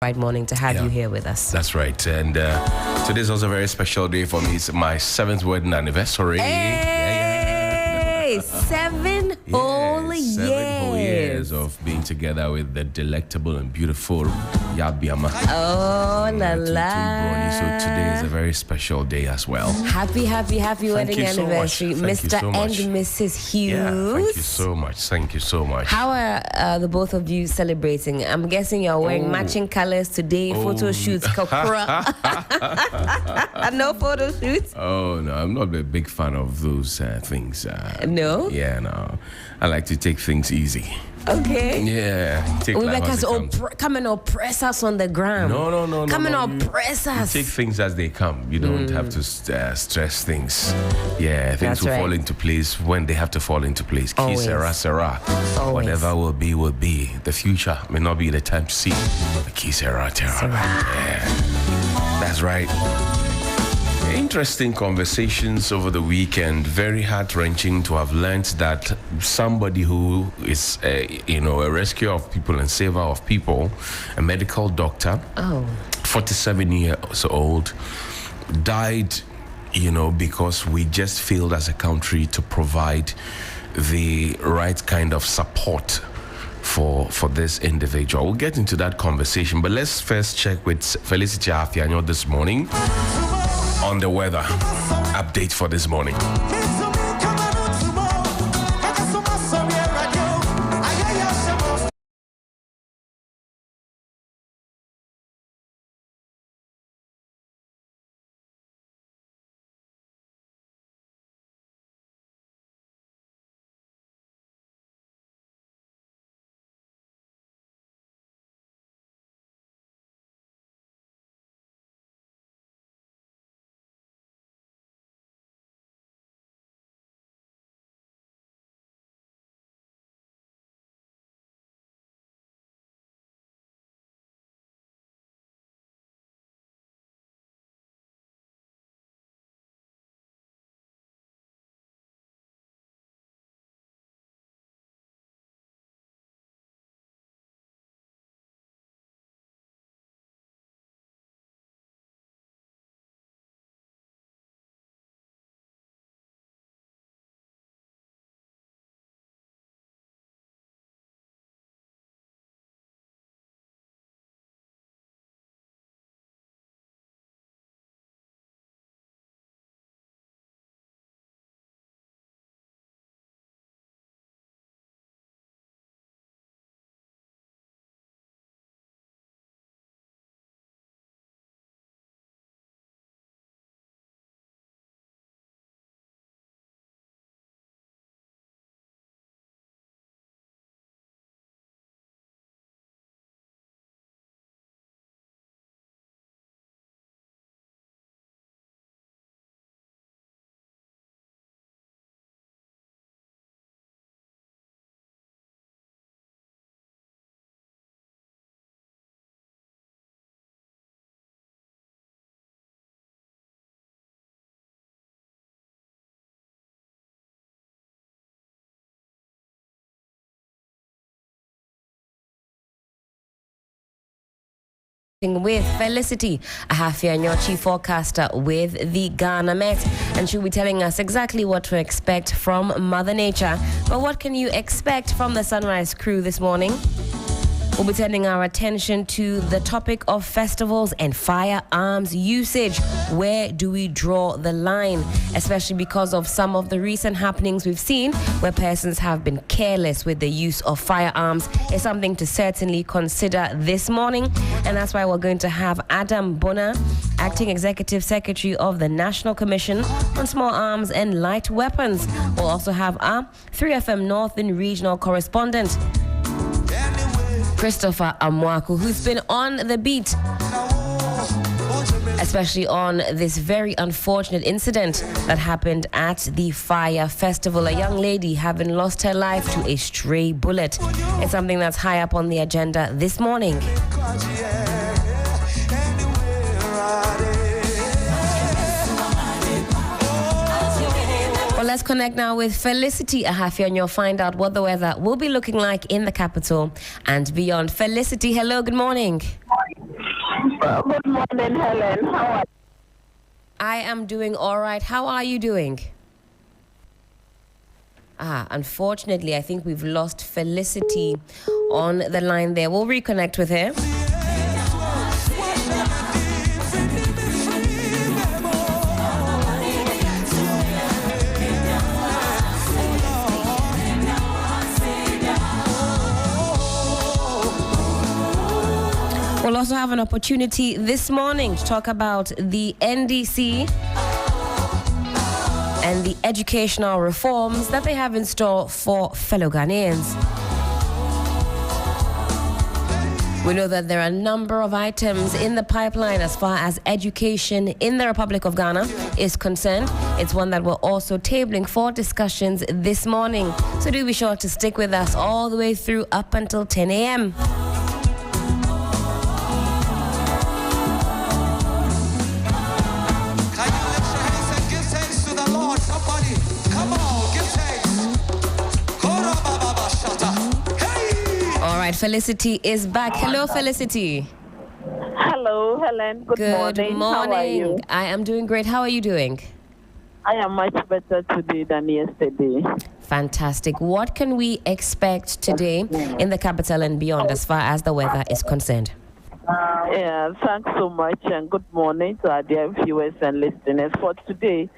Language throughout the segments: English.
Right morning to have you here with us. That's right. And today's also a very special day for me. It's my 7th wedding anniversary. Hey, 7 whole years. 7 whole years of being together with the delectable and beautiful Yabiama. Oh, la la. So today is a very special day as well. Happy wedding anniversary, Mr. and Mrs. Hughes. Yeah, thank you so much. Thank you so much. How are the both of you celebrating? I'm guessing you're wearing matching colors today, photo shoots. No photo shoots? Oh, no, I'm not a big fan of those things. No? Yeah, no. I like to take things easy. Okay. Yeah. Come and oppress us on the ground. No. Come and oppress us. You take things as they come. You don't have to stress things. Yeah, things will fall into place when they have to fall into place. Ki sera, sera. Whatever will be, will be. The future may not be the time to see. But ki sera, terra. Yeah. That's right. Interesting conversations over the weekend. Very heart-wrenching to have learned that somebody who is a rescuer of people and saver of people, a medical doctor, 47 years old, died, because we just failed as a country to provide the right kind of support for this individual. We'll get into that conversation, but let's first check with Felicity Appiah-Ampofo this morning on the weather update for this morning. With Felicity Appiah-Ampofo, chief forecaster with the Ghana Met, and she'll be telling us exactly what to expect from Mother Nature. But what can you expect from the Sunrise crew this morning? We'll be turning our attention to the topic of festivals and firearms usage. Where do we draw the line? Especially because of some of the recent happenings we've seen where persons have been careless with the use of firearms. It's something to certainly consider this morning. And that's why we're going to have Adam Bona, Acting Executive Secretary of the National Commission on Small Arms and Light Weapons. We'll also have our 3FM Northern Regional Correspondent, Christopher Amwaku, who's been on the beat, especially on this very unfortunate incident that happened at the Fire Festival. A young lady having lost her life to a stray bullet. It's something that's high up on the agenda this morning. Well, let's connect now with Felicity Appiah-Ampofo, and you'll find out what the weather will be looking like in the capital and beyond. Felicity, hello, good morning. Good morning, Helen. How are you? I am doing all right. How are you doing? Unfortunately, I think we've lost Felicity on the line there. We'll reconnect with her. We'll also have an opportunity this morning to talk about the NDC and the educational reforms that they have in store for fellow Ghanaians. We know that there are a number of items in the pipeline as far as education in the Republic of Ghana is concerned. It's one that we're also tabling for discussions this morning. So do be sure to stick with us all the way through up until 10 a.m. Felicity is back. Hello, Felicity. Hello, Helen. Good morning. How are you? I am doing great. How are you doing? I am much better today than yesterday. Fantastic. What can we expect today in the capital and beyond as far as the weather is concerned? Yeah, thanks so much and good morning to our dear viewers and listeners. For today,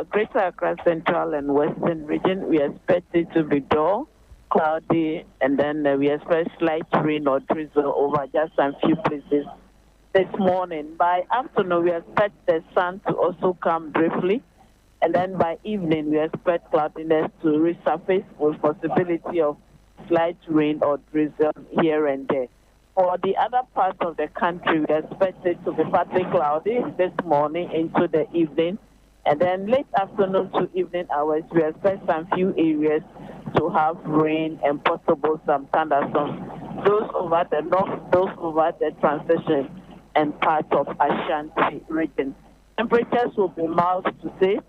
Greater Accra Central and Western region, we expect it to be dull, cloudy, and then we expect slight rain or drizzle over just a few places this morning. By afternoon, we expect the sun to also come briefly, and then by evening, we expect cloudiness to resurface with possibility of slight rain or drizzle here and there. For the other parts of the country, we expect it to be partly cloudy this morning into the evening, and then late afternoon to evening hours, we expect some few areas to have rain and possible some thunderstorms. Those over the north, those over the transition and parts of Ashanti region. Temperatures will be mild to say.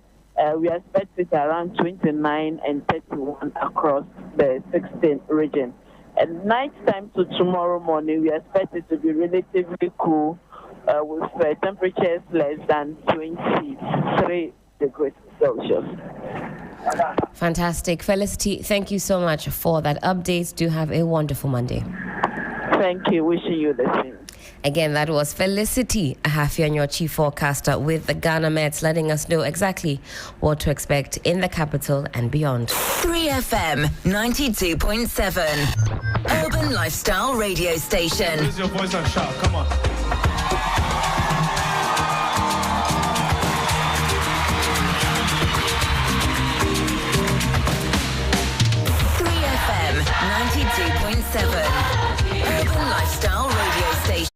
We expect it around 29 and 31 across the 16 region. And night time to tomorrow morning, we expect it to be relatively cool with temperatures less than 23 degrees Celsius. Fantastic. Felicity, thank you so much for that update. Do have a wonderful Monday. Thank you. Wishing you the same. Again, that was Felicity Ahafia, your chief forecaster with the Ghana Mets, letting us know exactly what to expect in the capital and beyond. 3FM 92.7, Urban Lifestyle Radio Station. Raise your voice and shout. Come on. FM 92.7, Urban Lifestyle Radio Station.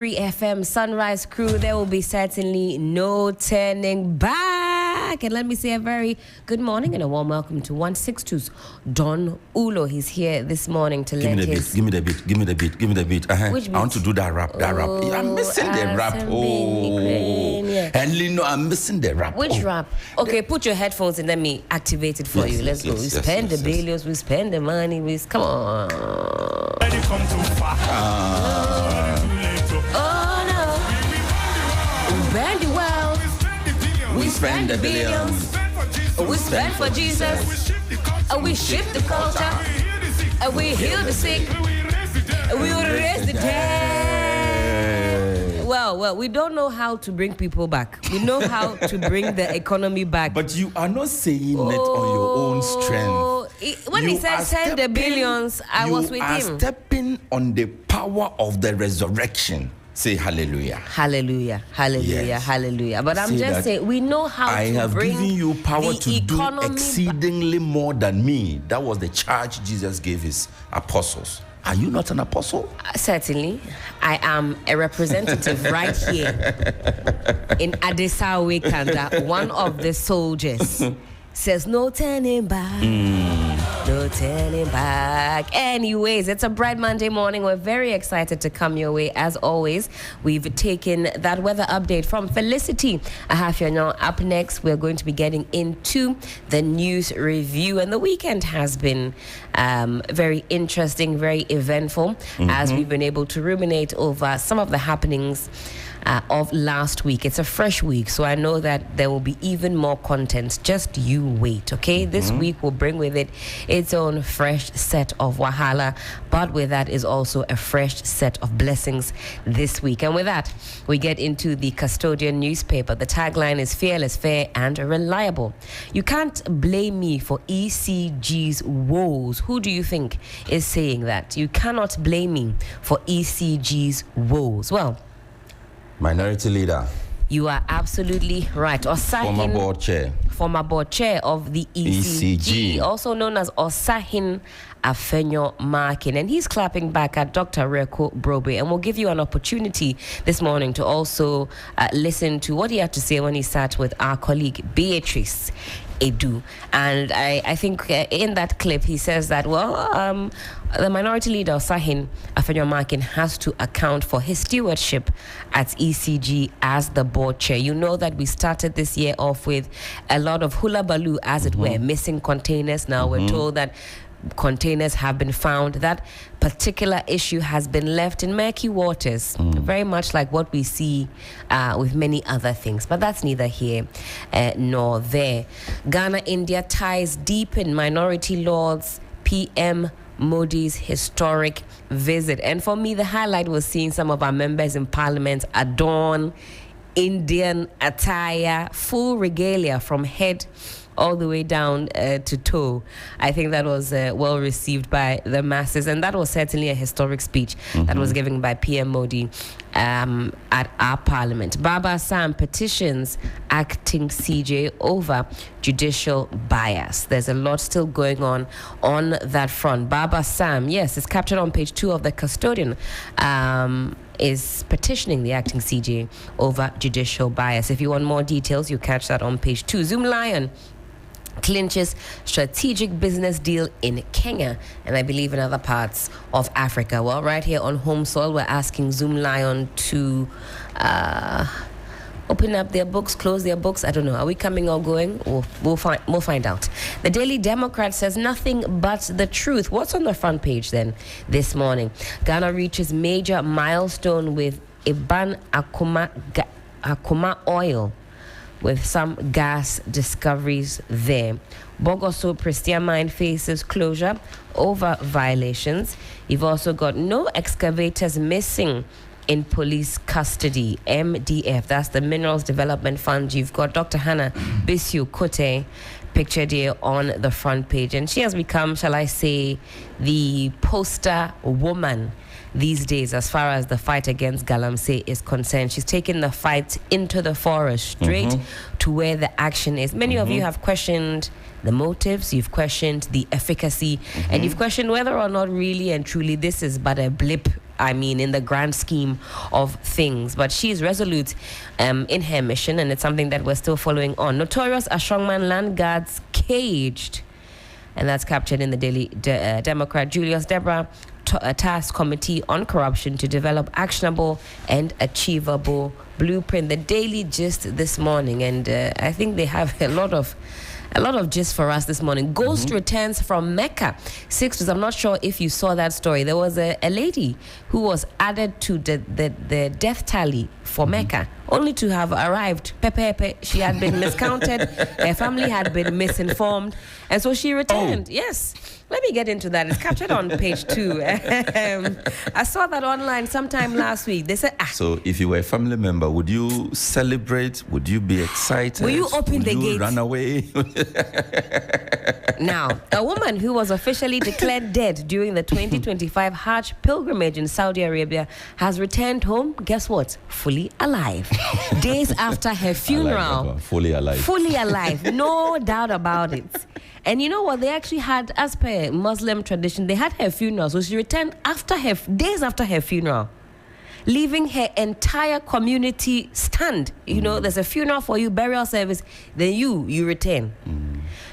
FM Sunrise crew, there will be certainly no turning back. And let me say a very good morning and a warm welcome to 162's Don Ullo. He's here this morning to let his... Give me the beat. Which beat? I want to do that rap. I'm missing the rap. Helen, no, I'm missing the rap. Which rap? Okay, put your headphones and let me activate it for you. Let's go. We spend the billions, we spend the money, come on. Spend the world, we spend the billions, we spend for Jesus, we shift the culture, we heal the sick, we raise the dead. Well, we don't know how to bring people back. We know how to bring the economy back. But you are not saying it on your own strength. When he said send the billions, I was with him. You are stepping on the power of the resurrection. Say hallelujah. Hallelujah. Hallelujah. Yes. Hallelujah. But I'm just saying, we know how I to have bring given you power to do economy exceedingly more than me. That was the charge Jesus gave his apostles. Are you not an apostle? Certainly. I am a representative right here in Adesawe, Kanda. One of the soldiers says, no turning back. No turning back. Anyways, it's a bright Monday morning. We're very excited to come your way. As always, we've taken that weather update from Felicity Appiah-Ampofo. Up next, we're going to be getting into the news review. And the weekend has been very interesting, very eventful, as we've been able to ruminate over some of the happenings of last week. It's a fresh week, so I know that there will be even more content. Just you wait, okay? This week will bring with it its own fresh set of wahala, but with that is also a fresh set of blessings this week. And with that, we get into the Custodian newspaper. The tagline is fearless, fair, and reliable. You can't blame me for ECG's woes. Who do you think is saying that? You cannot blame me for ECG's woes. Well, Minority Leader. You are absolutely right. Osahin, former board chair of the ECG, also known as Osahin Afenyo-Markin, and he's clapping back at Dr. Reko Brobe. And we'll give you an opportunity this morning to also listen to what he had to say when he sat with our colleague Beatrice Edu. And I think in that clip he says that, well, the minority leader Osahin Afenyo-Markin has to account for his stewardship at ECG as the board chair. You know that we started this year off with a lot of hula baloo, as it were, missing containers. Now we're told that containers have been found. That particular issue has been left in murky waters, very much like what we see with many other things. But that's neither here nor there. Ghana-India ties deepen. Minority Lords PM Modi's historic visit. And for me, the highlight was seeing some of our members in Parliament adorn Indian attire, full regalia from head all the way down to toe. I think that was well received by the masses, and that was certainly a historic speech that was given by PM Modi at our Parliament. Baba Sam petitions acting CJ over judicial bias. There's a lot still going on that front. Baba Sam, yes, it's captured on page 2 of the Custodian, is petitioning the acting CJ over judicial bias. If you want more details, you catch that on page 2. Zoom Lion clinches strategic business deal in Kenya and I believe in other parts of Africa. Well, right here on home soil, we're asking Zoom Lion to open up their books, close their books. I don't know. Are we coming or going? We'll find out. The Daily Democrat says nothing but the truth. What's on the front page then this morning? Ghana reaches major milestone with Iban Akuma oil, with some gas discoveries there. Bogoso Prestia mine faces closure over violations. You've also got no excavators missing in police custody. MDF, that's the Minerals Development Fund. You've got Dr. Hannah Bisu Kote pictured here on the front page. And she has become, shall I say, the poster woman these days as far as the fight against Galamsey is concerned. She's taken the fight into the forest, straight to where the action is. Many of you have questioned the motives, you've questioned the efficacy, and you've questioned whether or not really and truly this is but a blip in the grand scheme of things. But she is resolute in her mission, and it's something that we're still following on. Notorious Ashongman land guards caged. And that's captured in the Daily Democrat. Julius Deborah task committee on corruption to develop actionable and achievable blueprint. The Daily Gist this morning, and I think they have a lot of gist for us this morning. Ghost returns from Mecca. Sixtus, I'm not sure if you saw that story. There was a lady who was added to the death tally for Mecca, only to have arrived. She had been miscounted. Her family had been misinformed, and so she returned. Yes. Let me get into that. It's captured on page 2. I saw that online sometime last week. They said, So if you were a family member, would you celebrate? Would you be excited? Will you open the gate? Run away? Now, a woman who was officially declared dead during the 2025 Hajj pilgrimage in Saudi Arabia has returned home, guess what? Fully alive. Days after her funeral. Fully alive. Fully alive. No doubt about it. And you know what? They actually had, as per Muslim tradition, they had her funeral. So she returned days after her funeral, leaving her entire community stunned. You know, there's a funeral for you, burial service, then you return.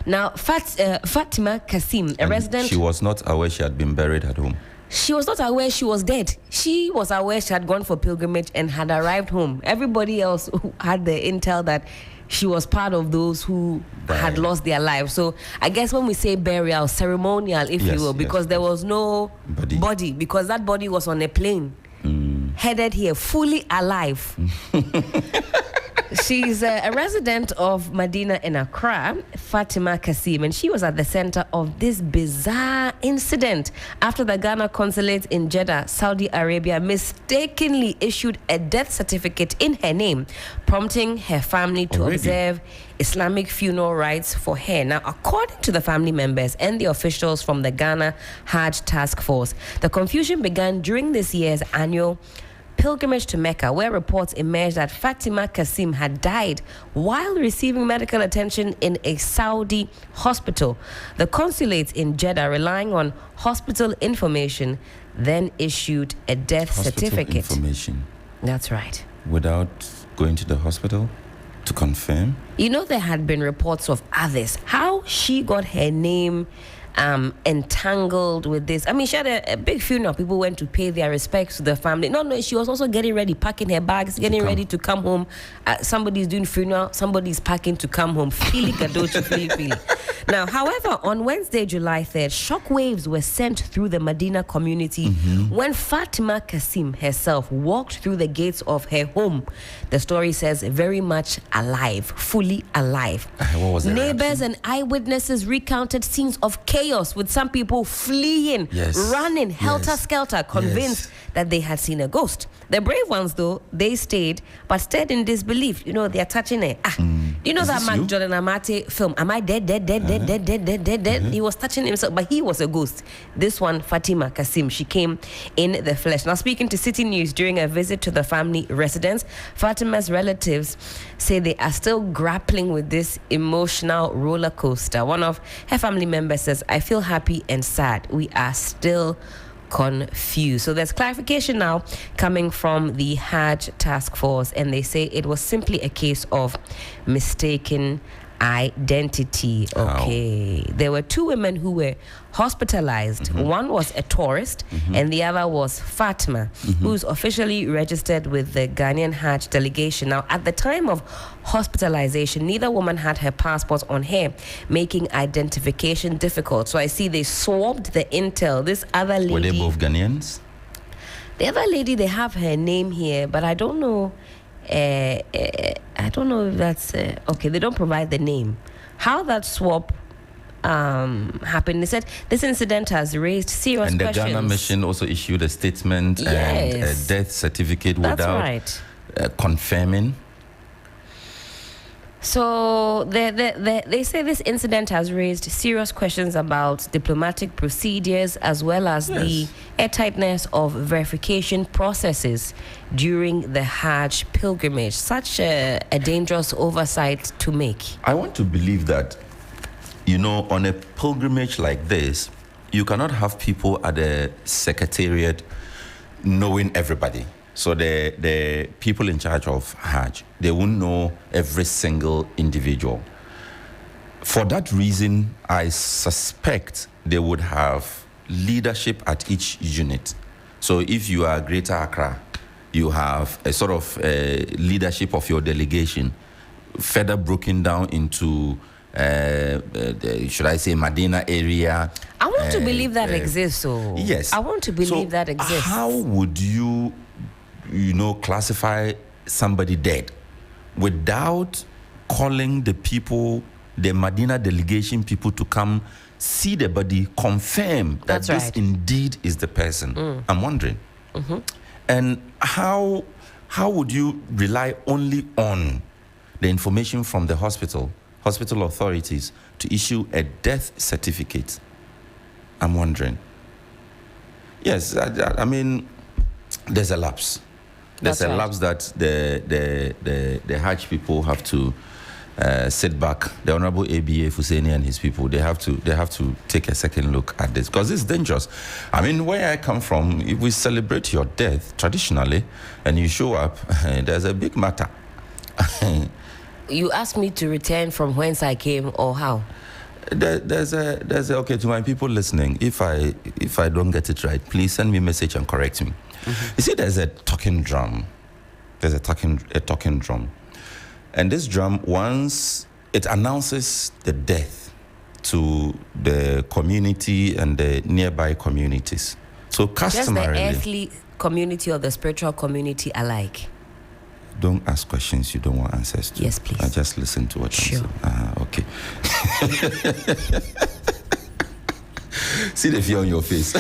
Now, Fatima Kasim, a resident... She was not aware she had been buried at home. She was not aware she was dead. She was aware she had gone for pilgrimage and had arrived home. Everybody else had the intel that she was part of those who had lost their lives. So I guess when we say burial, ceremonial, if you will, because there was no body, because that body was on a plane, headed here, fully alive. She's a resident of Medina in Accra, Fatima Kasim, and she was at the center of this bizarre incident after the Ghana consulate in Jeddah, Saudi Arabia, mistakenly issued a death certificate in her name, prompting her family to observe Islamic funeral rites for her. Now, according to the family members and the officials from the Ghana Hajj Task Force, the confusion began during this year's annual pilgrimage to Mecca, where reports emerged that Fatima Kasim had died while receiving medical attention in a Saudi hospital. The consulate in Jeddah, relying on hospital information, then issued a death certificate. Information. That's right. Without going to the hospital to confirm? You know, there had been reports of others. How she got her name entangled with this. I mean, she had a big funeral. People went to pay their respects to the family. No, she was also getting ready, packing her bags, getting ready to come home. Somebody's doing funeral, somebody's packing to come home. Feeling gadochi, feeling. Now, however, on Wednesday, July 3rd, shockwaves were sent through the Medina community when Fatima Kasim herself walked through the gates of her home. The story says very much alive, fully alive. What was the Neighbors reaction? and eyewitnesses recounted scenes of chaos, with some people fleeing, running, helter-skelter, convinced that they had seen a ghost. The brave ones, though, they stayed, but stayed in disbelief. You know, they're touching it. You know that Mark Jordan Amate film, Am I Dead? He was touching himself, but he was a ghost. This one, Fatima Kasim, she came in the flesh. Now, speaking to City News during a visit to the family residence, Fatima's relatives say they are still grappling with this emotional roller coaster. One of her family members says, I feel happy and sad. We are still confused. So there's clarification now coming from the Hajj Task Force, and they say it was simply a case of mistaken identity. Okay. There were two women who were hospitalized. One was a tourist, and the other was Fatima, who's officially registered with the Ghanaian Hajj delegation. Now, at the time of hospitalization, neither woman had her passport on her, making identification difficult. So I see they swapped the intel. This other lady... Were they both Ghanaians? The other lady, they have her name here, but I don't know... I don't know if that's okay. They don't provide the name. How that swap happened? They said this incident has raised serious questions. And the Ghana mission also issued a statement and a death certificate without confirming. So they say this incident has raised serious questions about diplomatic procedures as well as the airtightness of verification processes during the Hajj pilgrimage. Such a dangerous oversight to make. I want to believe that, you know, on a pilgrimage like this, you cannot have people at the secretariat knowing everybody. So the people in charge of Hajj, they won't know every single individual. For that reason, I suspect they would have leadership at each unit. So if you are Greater Accra, you have a sort of leadership of your delegation, further broken down into, should I say, Medina area. I want to believe that exists. So yes, I want to believe that exists. How would you classify somebody dead without calling the people, the Medina delegation people, to come see the body, confirm that this indeed is the person? I'm wondering. Mm-hmm. And how would you rely only on the information from the hospital authorities to issue a death certificate? I'm wondering. Yes, I mean, there's a lapse. There's a lapse that the Hajj people have to sit back. The Honorable ABA Fuseni and his people, they have to take a second look at this, because it's dangerous. I mean, where I come from, if we celebrate your death traditionally and you show up, there's a big matter. You asked me to return from whence I came, or how? There's a okay, to my people listening, if I don't get it right, please send me a message and correct me. Mm-hmm. You see, there's a talking drum. There's a talking drum. And this drum, once it announces the death to the community and the nearby communities. So customarily, just the earthly community or the spiritual community alike. Don't ask questions you don't want answers to. Yes, please. I just listen to what I'm saying. Okay. See the fear on your face.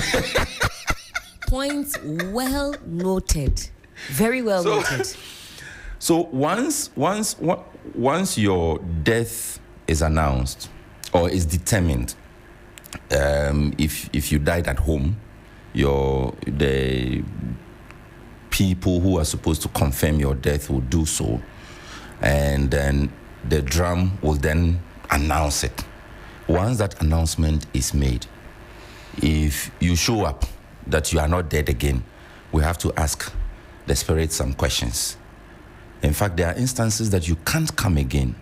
Points well noted. Very well noted. So once your death is announced or is determined, if you died at home, the people who are supposed to confirm your death will do so, and then the drum will then announce it. Once that announcement is made, if you show up that you are not dead again, we have to ask the spirit some questions. In fact, there are instances that you can't come again.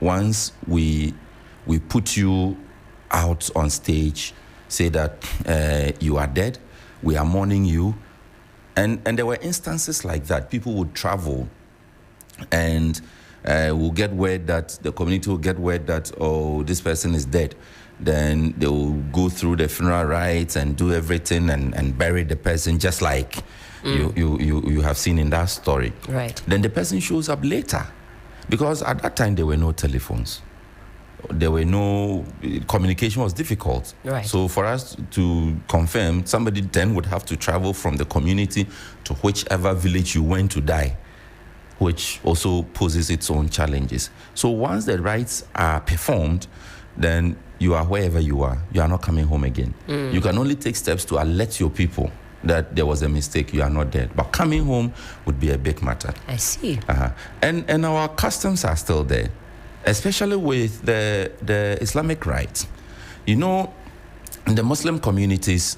Once we put you out on stage, say that you are dead, we are mourning you. And there were instances like that. People would travel and will get word that, the community will get word that, oh, this person is dead. Then they will go through the funeral rites and do everything and bury the person, just like you have seen in that story. Right. Then the person shows up later, because at that time there were no telephones. There were no, communication was difficult. Right. So for us to confirm, somebody then would have to travel from the community to whichever village you went to die, which also poses its own challenges. So once the rites are performed, then you are wherever you are. You are not coming home again. You can only take steps to alert your people that there was a mistake, you are not dead. But coming home would be a big matter. I see. And our customs are still there, especially with the Islamic rites. You know, in the Muslim communities,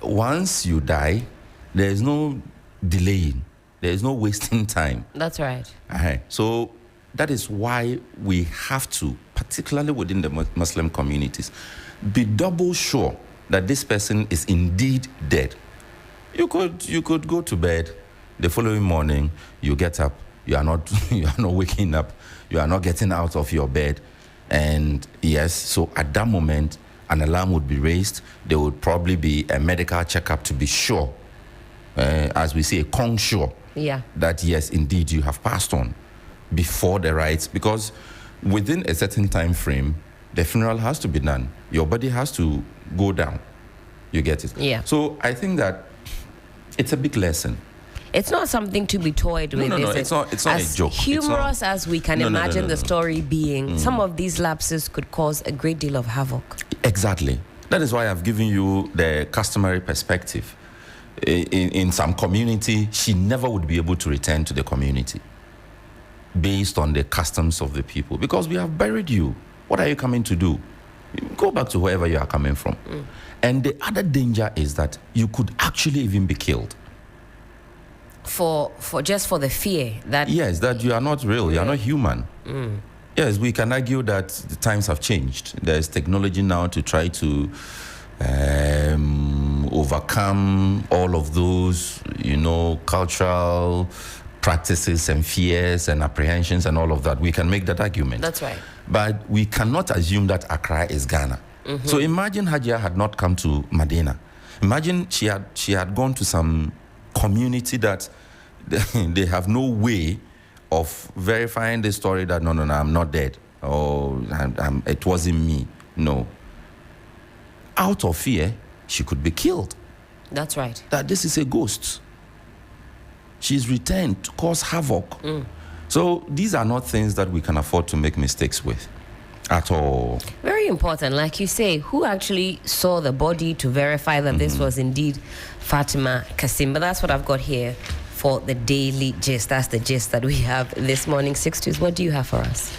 once you die, there is no delaying. There is no wasting time. That's right. So that is why we have to, particularly within the Muslim communities, be double sure that this person is indeed dead. You could go to bed, the following morning you get up, you are not waking up, you are not getting out of your bed, and yes, so at that moment an alarm would be raised. There would probably be a medical checkup to be sure, as we say, sure, that yes, indeed you have passed on before the rites, because within a certain time frame the funeral has to be done. Your body has to go down. You get it? Yeah. So I think that it's a big lesson. It's not something to be toyed with. No, it's not a joke. Humorous as we can imagine the story being, some of these lapses could cause a great deal of havoc. Exactly. That is why I've given you the customary perspective. In some community, she never would be able to return to the community based on the customs of the people, because we have buried you. What are you coming to do? Go back to wherever you are coming from. And the other danger is that you could actually even be killed. for just for the fear that... Yes, that you are not real, you are not human. Yes, we can argue that the times have changed. There's technology now to try to overcome all of those, cultural practices and fears and apprehensions and all of that. We can make that argument. That's right. But we cannot assume that Accra is Ghana. So imagine Hajia had not come to Medina. Imagine she had gone to some community that they have no way of verifying the story that no, I'm not dead, or it wasn't me. No. Out of fear, she could be killed. That's right. That this is a ghost. She's returned to cause havoc. So these are not things that we can afford to make mistakes with at all. Very important. Like you say, who actually saw the body to verify that this was indeed Fatima Kasim? But that's what I've got here for the daily gist. That's the gist that we have this morning. Sixtus, what do you have for us?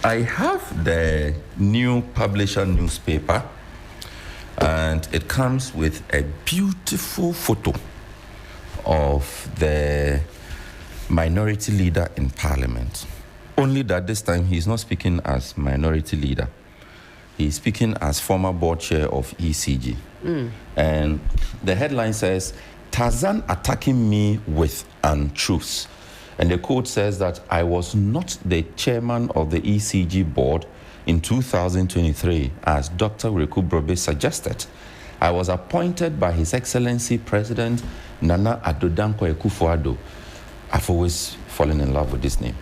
I have the new publisher newspaper, and it comes with a beautiful photo of the minority leader in Parliament. Only that this time he's not speaking as minority leader. He's speaking as former board chair of ECG. And the headline says, Tarzan attacking me with untruths. And the quote says that I was not the chairman of the ECG board in 2023, as Dr. Reku Brobe suggested. I was appointed by His Excellency President Nana Addo Dankwa Akufo-Addo. I've always fallen in love with this name.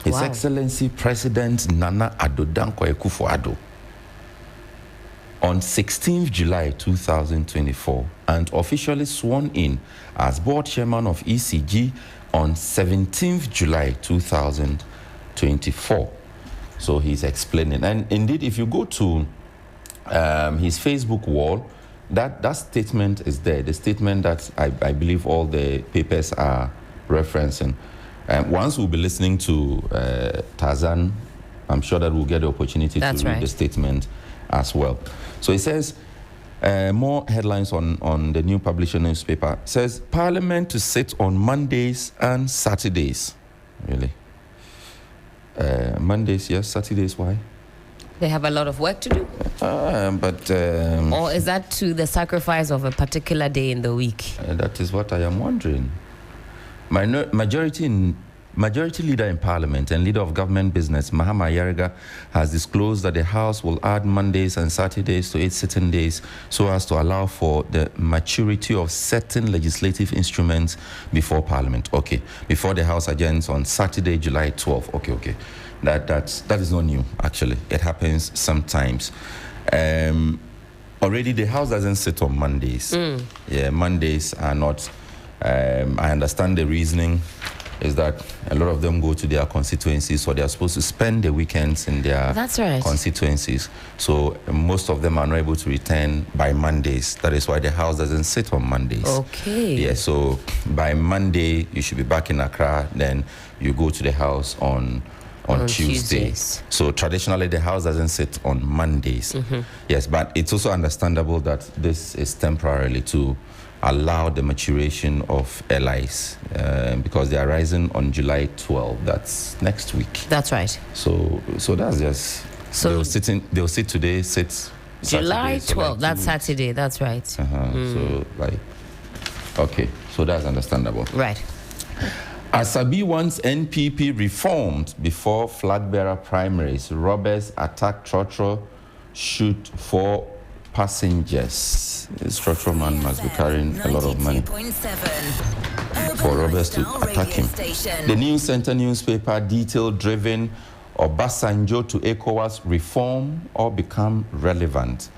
His Excellency President Nana Addo Dankwa Akufo-Addo on 16th July 2024, and officially sworn in as board chairman of ECG on 17th July 2024. So he's explaining. And indeed, if you go to his Facebook wall, that statement is there. The statement that I believe all the papers are referencing. Once we'll be listening to Tarzan, I'm sure that we'll get the opportunity to read the statement as well. So it says, more headlines on the new publisher newspaper. It says, Parliament to sit on Mondays and Saturdays. Really? Mondays, yes. Saturdays, why? They have a lot of work to do? Or is that to the sacrifice of a particular day in the week? That is what I am wondering. Majority leader in Parliament and leader of government business, Mahama Yarega, has disclosed that the House will add Mondays and Saturdays to 8 sitting days so as to allow for the maturity of certain legislative instruments before Parliament. Okay, before the House adjourns on Saturday, July 12th. Okay. That is not new, actually. It happens sometimes. Already the House doesn't sit on Mondays. Yeah, Mondays are not... I understand the reasoning is that a lot of them go to their constituencies, so they are supposed to spend the weekends in their constituencies. So most of them are not able to return by Mondays. That is why the House doesn't sit on Mondays. Okay. Yeah, so by Monday, you should be back in Accra. Then you go to the House on Tuesdays. So traditionally, the House doesn't sit on Mondays. Yes, but it's also understandable that this is temporarily to allow the maturation of LIs because they are rising on July 12th. That's next week. That's right. So that's just... So they'll sit today, sit July 12th, that's Saturday, that's right. So okay, so that's understandable. Right. Asabi wants NPP reformed before flag bearer primaries. Robbers attack Trotro, shoot 4 passengers. This Trotro man must be carrying a lot of money for robbers to attack him. The News Center newspaper, detail-driven, Obasanjo to ECOWAS reform or become relevant.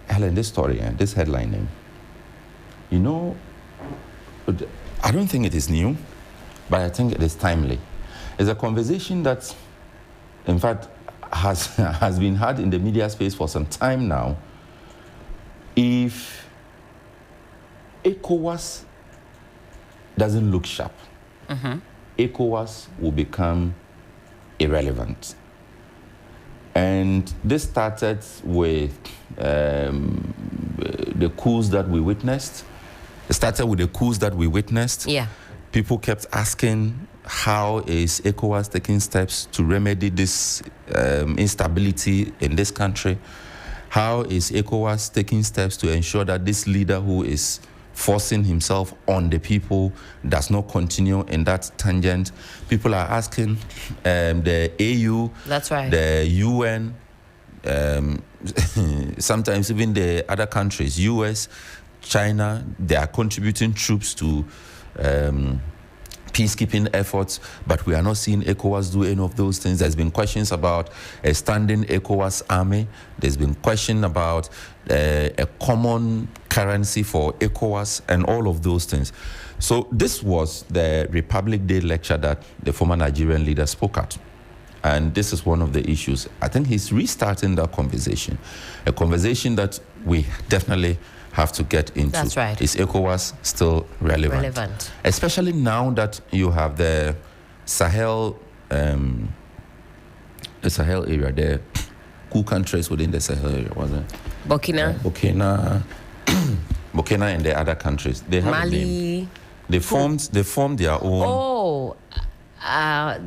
Helen, this story, this headline name, I don't think it is new, but I think it is timely. It's a conversation that, in fact, has been had in the media space for some time now. If ECOWAS doesn't look sharp, ECOWAS will become irrelevant. And this started with the coups that we witnessed. It started with the coups that we witnessed. Yeah. people kept asking, how is ECOWAS taking steps to remedy this instability in this country? How is ECOWAS taking steps to ensure that this leader who is forcing himself on the people does not continue in that tangent? People are asking the AU, that's right, the UN, sometimes even the other countries, US, China, they are contributing troops to peacekeeping efforts, but we are not seeing ECOWAS do any of those things. There's been questions about a standing ECOWAS army. There's been question about a common currency for ECOWAS and all of those things. So this was the Republic Day lecture that the former Nigerian leader spoke at. And this is one of the issues. I think he's restarting that conversation, a conversation that we definitely have to get into. That's right. Is ECOWAS still relevant? Especially now that you have the Sahel area, the two countries within the Sahel area, wasn't it? Burkina and the other countries. They have Mali. a name. They formed their own.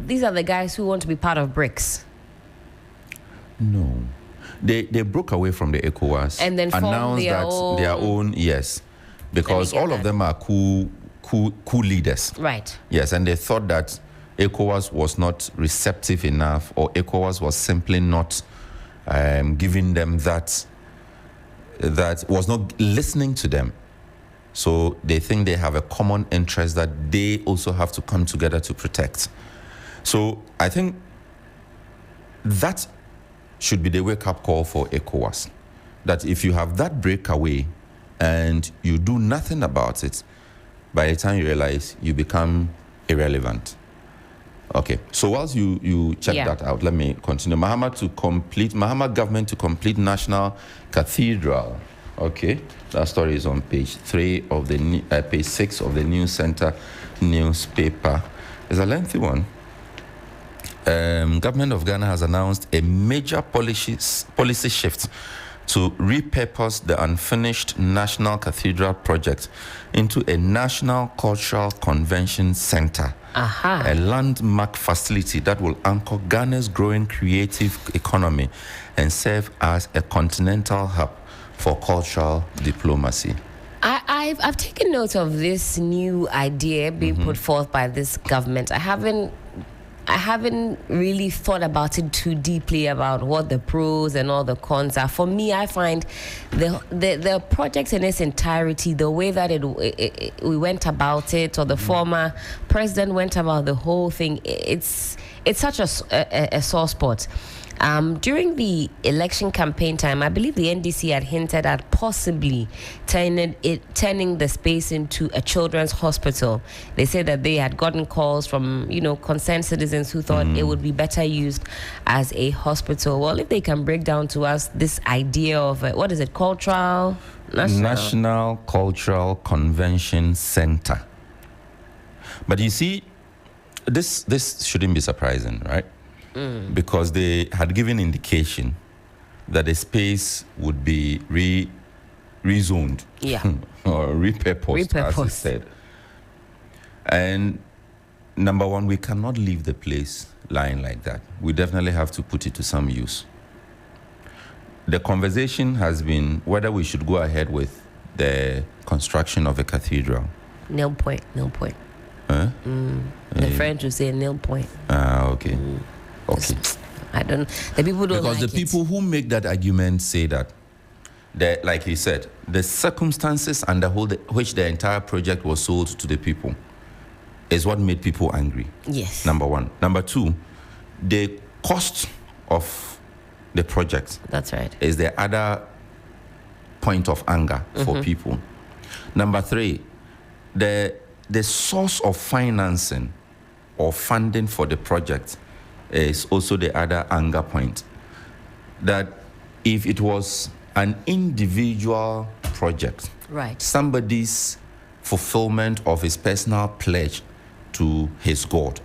These are the guys who want to be part of BRICS. No. They broke away from the ECOWAS and then announced their own, yes, because all of them are coup leaders. Right. Yes, and they thought that ECOWAS was not receptive enough, or ECOWAS was simply not giving them that was not listening to them. So they think they have a common interest that they also have to come together to protect. So I think that should be the wake-up call for ECOWAS, that if you have that breakaway and you do nothing about it, by the time you realize, you become irrelevant. Okay, so whilst you check that out, let me continue. Mahama government to complete national cathedral. Okay, that story is on page 6 of the News Center newspaper. It's a lengthy one. Government of Ghana has announced a major policy shift to repurpose the unfinished National Cathedral project into a National Cultural Convention Center, a landmark facility that will anchor Ghana's growing creative economy and serve as a continental hub for cultural diplomacy. I've taken note of this new idea being put forth by this government. I haven't really thought about it too deeply about what the pros and all the cons are. For me, I find the project in its entirety, the way that we went about it, or the former president went about the whole thing, it's such a sore spot. During the election campaign time, I believe the NDC had hinted at possibly turning the space into a children's hospital. They said that they had gotten calls from, concerned citizens who thought it would be better used as a hospital. Well, if they can break down to us this idea of, what is it, National Cultural Convention Center. But you see, this shouldn't be surprising, right? Because they had given indication that the space would be rezoned, or repurposed, as he said. And number one, we cannot leave the place lying like that. We definitely have to put it to some use. The conversation has been whether we should go ahead with the construction of a cathedral. Nil point. The French will say nil point. Okay. Okay. I don't. The people don't because like the people who make that argument say that, like he said, the circumstances under which the entire project was sold to the people is what made people angry. Yes. Number one. Number two, the cost of the project. That's right. Is the other point of anger for people. Number three, the source of financing or funding for the project is also the other anger point. That if it was an individual project, right, somebody's fulfillment of his personal pledge to his God,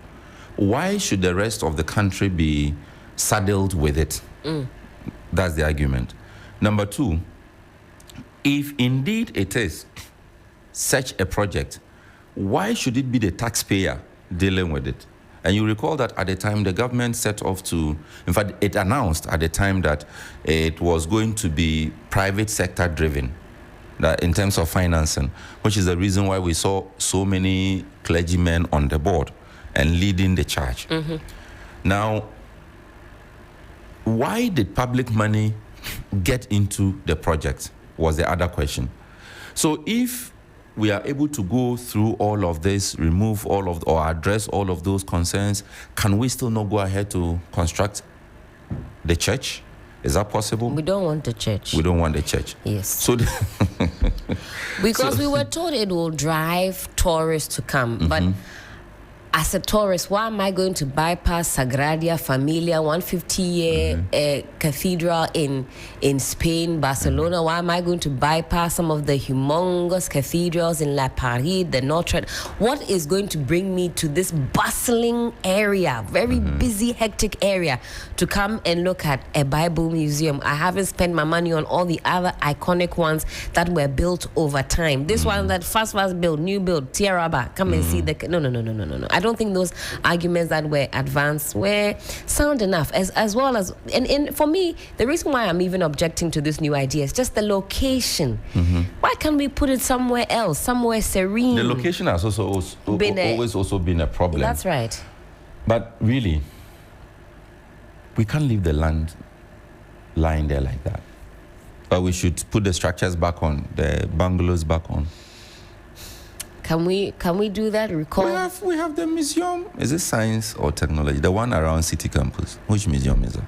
why should the rest of the country be saddled with it? That's the argument. Number two, if indeed it is such a project, why should it be the taxpayer dealing with it? And you recall that at the time, the government set off to, in fact, it announced at the time that it was going to be private sector driven, that in terms of financing, which is the reason why we saw so many clergymen on the board and leading the charge. Mm-hmm. Now, why did public money get into the project was the other question. So if we are able to go through all of this, remove all of, or address all of those concerns, can we still not go ahead to construct the church? Is that possible? We don't want the church. We don't want the church. Yes. So because we were told it will drive tourists to come, but as a tourist, why am I going to bypass Sagrada Familia, 150-year cathedral in Spain, Barcelona? Why am I going to bypass some of the humongous cathedrals in La Paris, the Notre Dame? What is going to bring me to this bustling area, very busy, hectic area, to come and look at a Bible museum? I haven't spent my money on all the other iconic ones that were built over time. This one that fast build, new build, Tierraba, come and see the... No. I don't think those arguments that were advanced were sound enough, as well as, and for me, the reason why I'm even objecting to this new idea is just the location. Why can't we put it somewhere else, somewhere serene? The location has always been a problem. That's right. But really, we can't leave the land lying there like that. But we should put the structures back on, the bungalows back on. Can we do that? Recall? We have the museum. Is it science or technology? The one around City Campus. Which museum is it?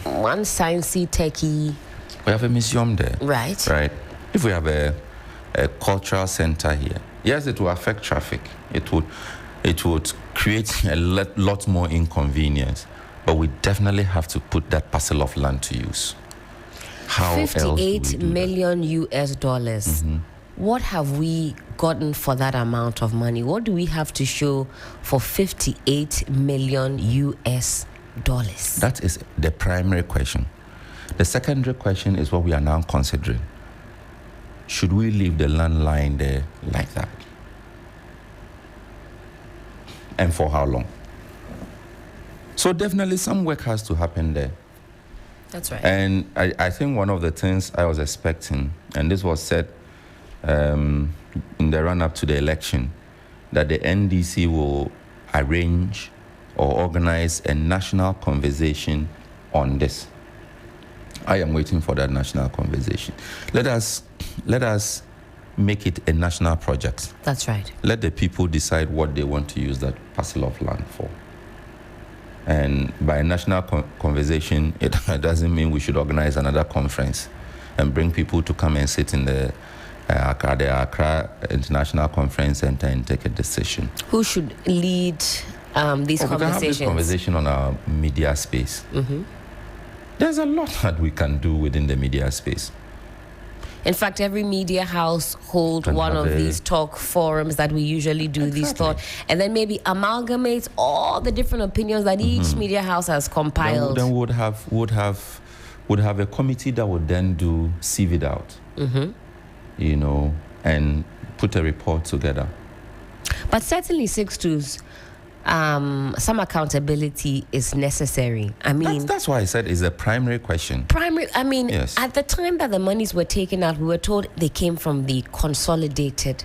One sciencey, techie. We have a museum there. Right. If we have a cultural center here, yes, it will affect traffic. It would create a lot more inconvenience. But we definitely have to put that parcel of land to use. How else do we do $58 million US. What have we gotten for that amount of money? What do we have to show for $58 million US? That is the primary question. The secondary question is what we are now considering. Should we leave the land lying there like that? And for how long? So definitely some work has to happen there. That's right. And I think one of the things I was expecting, and this was said in the run-up to the election, that the NDC will arrange or organize a national conversation on this. I am waiting for that national conversation. Let us make it a national project. That's right. Let the people decide what they want to use that parcel of land for. And by a national conversation, it doesn't mean we should organize another conference and bring people to come and sit in the Accra International Conference Center and take a decision. Who should lead these conversations? We can have this conversation on our media space. There's a lot that we can do within the media space. In fact, every media house hold one of these talk forums that we usually do, these thought, and then maybe amalgamate all the different opinions that each media house has compiled. Then would have a committee that would then sieve it out, and put a report together. But certainly, Sixtus, some accountability is necessary. I mean, that's why I said it's a primary question. Yes. At the time that the monies were taken out, we were told they came from the consolidated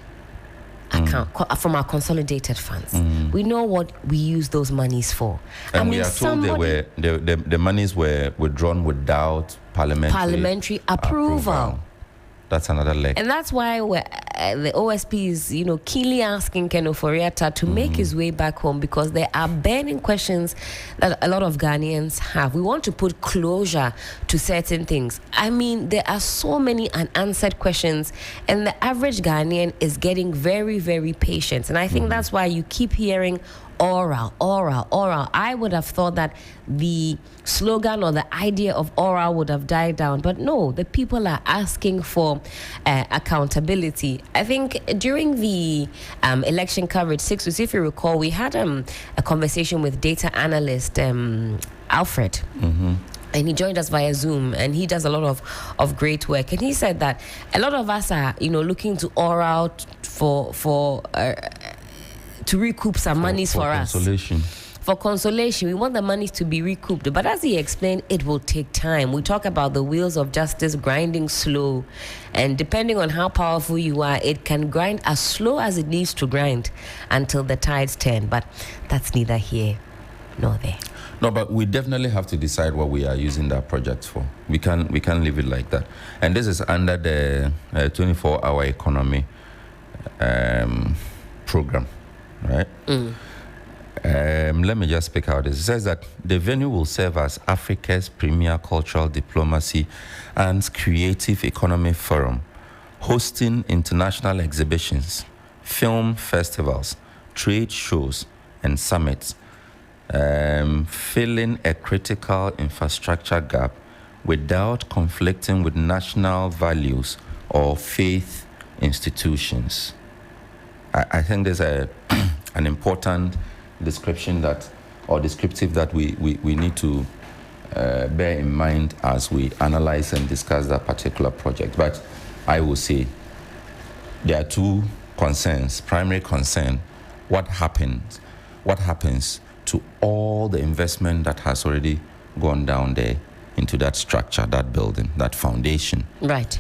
account, from our consolidated funds. We know what we use those monies for. And we are told the monies were withdrawn without parliamentary approval. That's another leg. And that's why the OSP is, keenly asking Ken Ofori-Atta to make his way back home, because there are burning questions that a lot of Ghanaians have. We want to put closure to certain things. I mean, there are so many unanswered questions, and the average Ghanaian is getting very, very patient. And I think that's why you keep hearing oral. I would have thought that the slogan or the idea of oral would have died down, but no, the people are asking for accountability. I think during the election coverage, Sixtus, if you recall, we had a conversation with data analyst Alfred. and he joined us via Zoom, and he does a lot of great work. And he said that a lot of us are, looking to out to recoup some monies for us. For consolation, we want the money to be recouped. But as he explained, it will take time. We talk about the wheels of justice grinding slow. And depending on how powerful you are, it can grind as slow as it needs to grind until the tides turn. But that's neither here nor there. No, but we definitely have to decide what we are using that project for. We can't leave it like that. And this is under the 24-hour economy program, right? Let me just speak out this. It says that the venue will serve as Africa's premier cultural diplomacy and creative economy forum, hosting international exhibitions, film festivals, trade shows, and summits, filling a critical infrastructure gap without conflicting with national values or faith institutions. I think there's an important descriptive that we need to bear in mind as we analyze and discuss that particular project. But I will say there are two concerns. Primary concern, what happens to all the investment that has already gone down there into that structure, that building, that foundation. Right.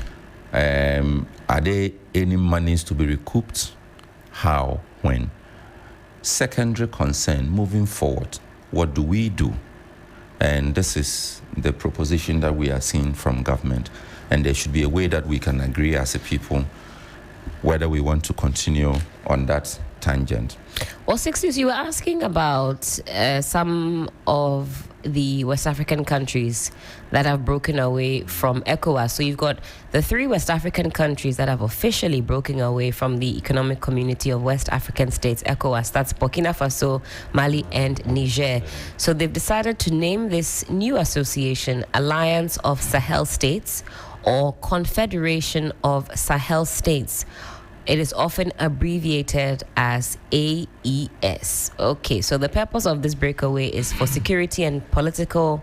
Are there any monies to be recouped? How? When? Secondary concern, moving forward, what do we do? And this is the proposition that we are seeing from government. And there should be a way that we can agree as a people whether we want to continue on that tangent. Well, Sixtus, you were asking about some of the West African countries that have broken away from ECOWAS. So you've got the 3 West African countries that have officially broken away from the Economic Community of West African States, ECOWAS. That's Burkina Faso, Mali, and Niger. So they've decided to name this new association Alliance of Sahel States, or Confederation of Sahel States. It is often abbreviated as AES. Okay, so the purpose of this breakaway is for security and political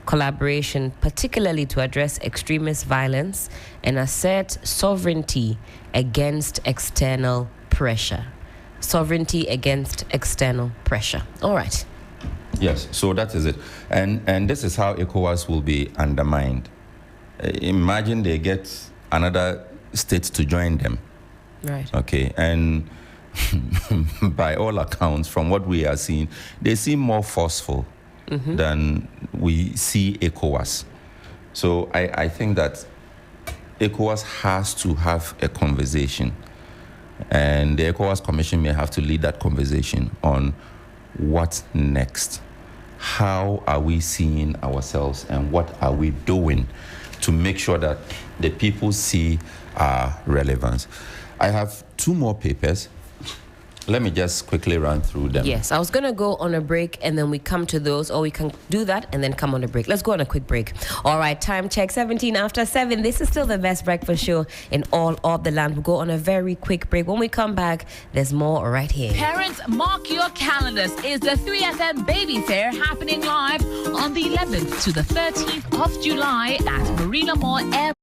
collaboration, particularly to address extremist violence and assert sovereignty against external pressure. Sovereignty against external pressure. All right. Yes, so that is it. And this is how ECOWAS will be undermined. Imagine they get another state to join them. Right. Okay, and by all accounts, from what we are seeing, they seem more forceful than we see ECOWAS. So I think that ECOWAS has to have a conversation, and the ECOWAS Commission may have to lead that conversation on what next. How are we seeing ourselves, and what are we doing to make sure that the people see our relevance? I have 2 more papers. Let me just quickly run through them. Yes, I was going to go on a break and then we come to those, or we can do that and then come on a break. Let's go on a quick break. All right, time check, 17 after 7. This is still the best breakfast show in all of the land. We'll go on a very quick break. When we come back, there's more right here. Parents, mark your calendars. Is the 3FM Baby Fair happening live on the 11th to the 13th of July at Marina Mall Airport.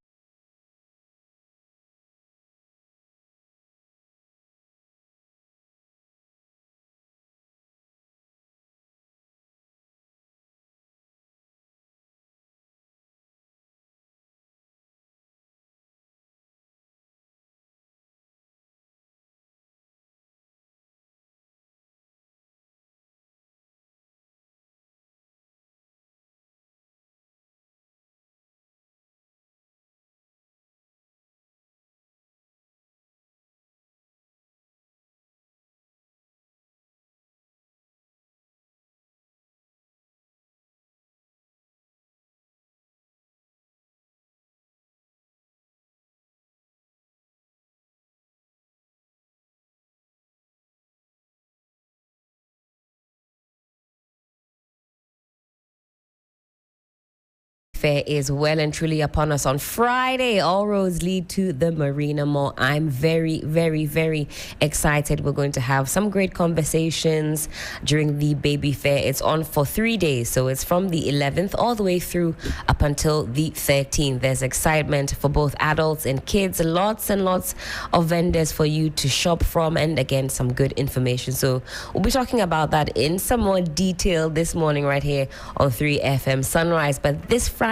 Fair is well and truly upon us on Friday. All roads lead to the Marina Mall. I'm very, very, very excited. We're going to have some great conversations during the baby fair. It's on for 3 days, so it's from the 11th all the way through up until the 13th. There's excitement for both adults and kids. Lots and lots of vendors for you to shop from, and again, some good information. So we'll be talking about that in some more detail this morning right here on 3FM Sunrise. But this Friday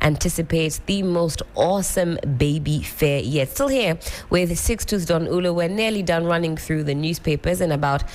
anticipates the most awesome baby fair yet. Still here with Sixtus Don Ullo. We're nearly done running through the newspapers. In about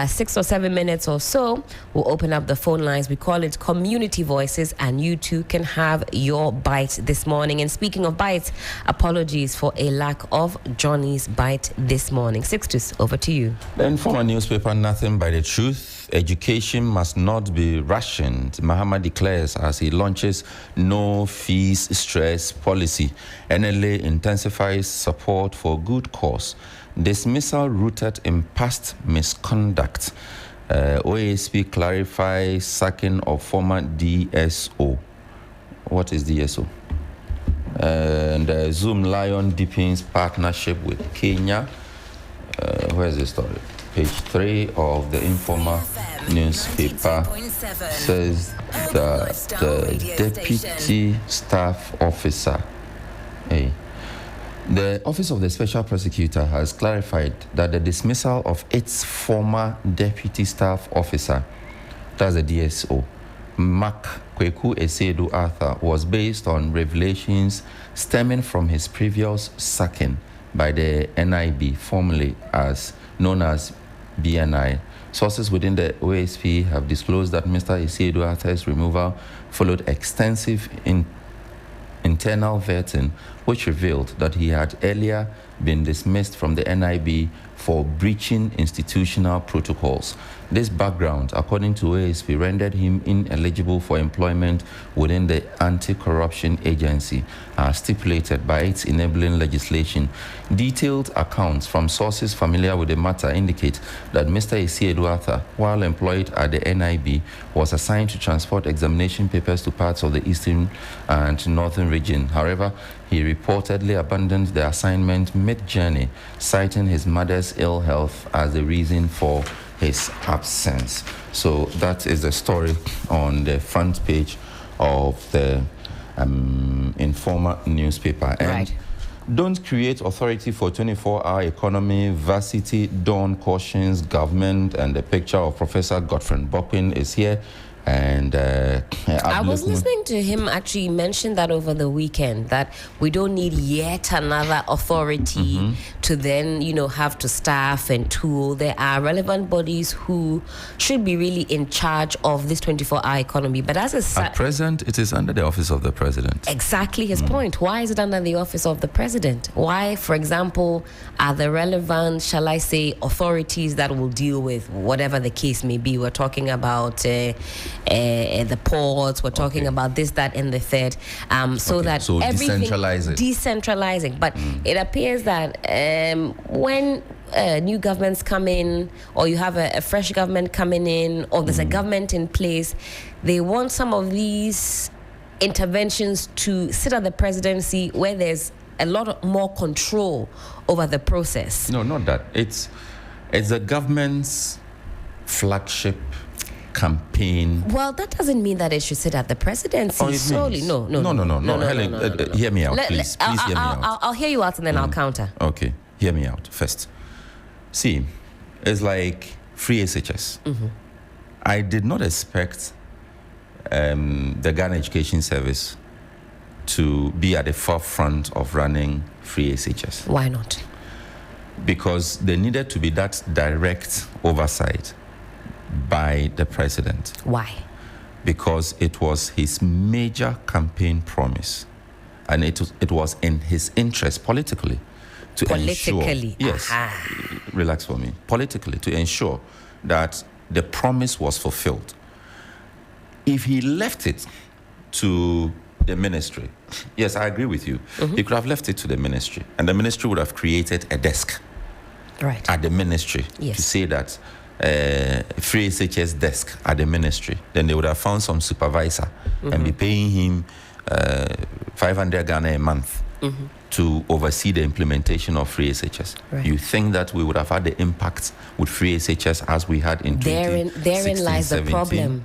6 or 7 minutes or so, we'll open up the phone lines. We call it Community Voices, and you too can have your bite this morning. And speaking of bites, apologies for a lack of Johnnie's bite this morning. Sixtus, over to you. The Informer newspaper, nothing but the truth. Education must not be rationed, Mahama declares as he launches no fees stress policy. NLA intensifies support for good cause. Dismissal rooted in past misconduct. OASP clarifies sacking of former DSO. What is DSO? And Zoom Lion deepens partnership with Kenya. Where's the story? Page 3 of the Informer newspaper says that the deputy staff officer, the Office of the Special Prosecutor has clarified that the dismissal of its former deputy staff officer, that's the DSO, Mark Kweku Esedu Arthur, was based on revelations stemming from his previous sacking by the NIB, formerly known as BNI. Sources within the OSP have disclosed that Mr. Esedu Arthur's removal followed extensive internal vetting, which revealed that he had earlier been dismissed from the NIB for breaching institutional protocols. This background, according to OSP, rendered him ineligible for employment within the anti-corruption agency, as stipulated by its enabling legislation. Detailed accounts from sources familiar with the matter indicate that Mr. Esedu Arthur, while employed at the NIB, was assigned to transport examination papers to parts of the eastern and northern region. However, he reportedly abandoned the assignment mid-journey, citing his mother's ill health as the reason for his absence. So that is the story on the front page of the Informer newspaper. And right. Don't create authority for 24-hour economy. Varsity Dawn cautions government, and the picture of Professor Godfrey Bokwin is here. And I was listening to him actually mention that over the weekend, that we don't need yet another authority to then, have to staff and tool. There are relevant bodies who should be really in charge of this 24-hour economy. But at present, it is under the office of the president. Exactly his point. Why is it under the office of the president? Why, for example, are the relevant, shall I say, authorities that will deal with whatever the case may be? We're talking about the ports, we're talking about this, that, and the third, so everything decentralizing. But it appears that when new governments come in, or you have a fresh government coming in, or there's a government in place, they want some of these interventions to sit at the presidency where there's a lot more control over the process. No, not that. It's the government's flagship campaign. Well, that doesn't mean that it should sit at the presidency solely. No. Helen, hear me out, please. Please hear me out. I'll hear you out and then I'll counter. Okay, hear me out first. See, it's like free SHS. I did not expect the Ghana Education Service to be at the forefront of running free SHS. Why not? Because there needed to be that direct oversight by the president. Why? Because it was his major campaign promise, and it was in his interest politically to ensure. Yes, relax for me. Politically, to ensure that the promise was fulfilled. If he left it to the ministry, yes, I agree with you. He could have left it to the ministry, and the ministry would have created a desk at the ministry to say that free SHS desk at the ministry. Then they would have found some supervisor and be paying him 500 Ghana a month to oversee the implementation of free SHS. Right. You think that we would have had the impact with free SHS as we had in 2016, Therein lies the 17? problem.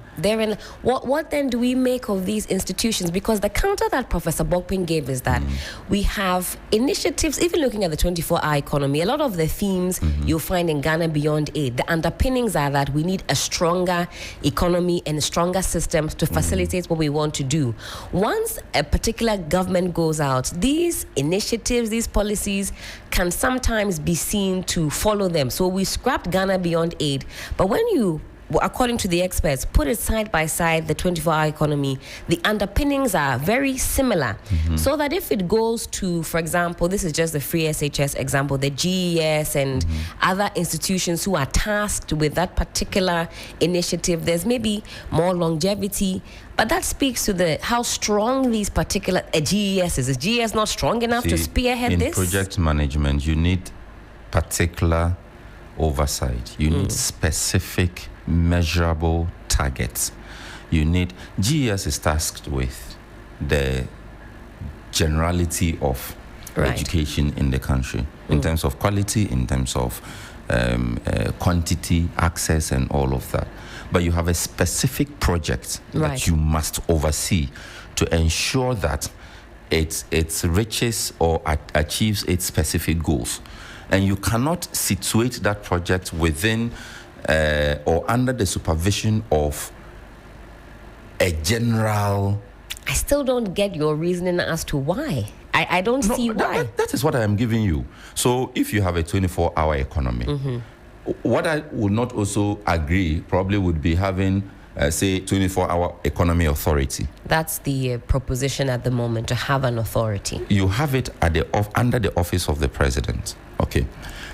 What then do we make of these institutions? Because the counter that Professor Bokpin gave is that we have initiatives, even looking at the 24-hour economy, a lot of the themes you'll find in Ghana Beyond Aid, the underpinnings are that we need a stronger economy and stronger systems to facilitate what we want to do. Once a particular government goes out, these initiatives, these policies can sometimes be seen to follow them. So we scrapped Ghana Beyond Aid, but when you, according to the experts, put it side by side, the 24-hour economy, the underpinnings are very similar. So that if it goes to, for example, this is just the free SHS example, the GES and other institutions who are tasked with that particular initiative, there's maybe more longevity. But that speaks to how strong these particular GES is. Is GES not strong enough to spearhead this? In project management, you need particular oversight. You need specific, measurable targets. You need, GES is tasked with the generality of education in the country, in terms of quality, in terms of quantity, access, and all of that. But you have a specific project that you must oversee to ensure that it reaches or achieves its specific goals. And you cannot situate that project within or under the supervision of a general. I still don't get your reasoning as to why. I don't see why. That is what I am giving you. So if you have a 24-hour economy, what I would not also agree probably would be having, say, 24-hour economy authority. That's the proposition at the moment, to have an authority. You have it at under the office of the president. Okay.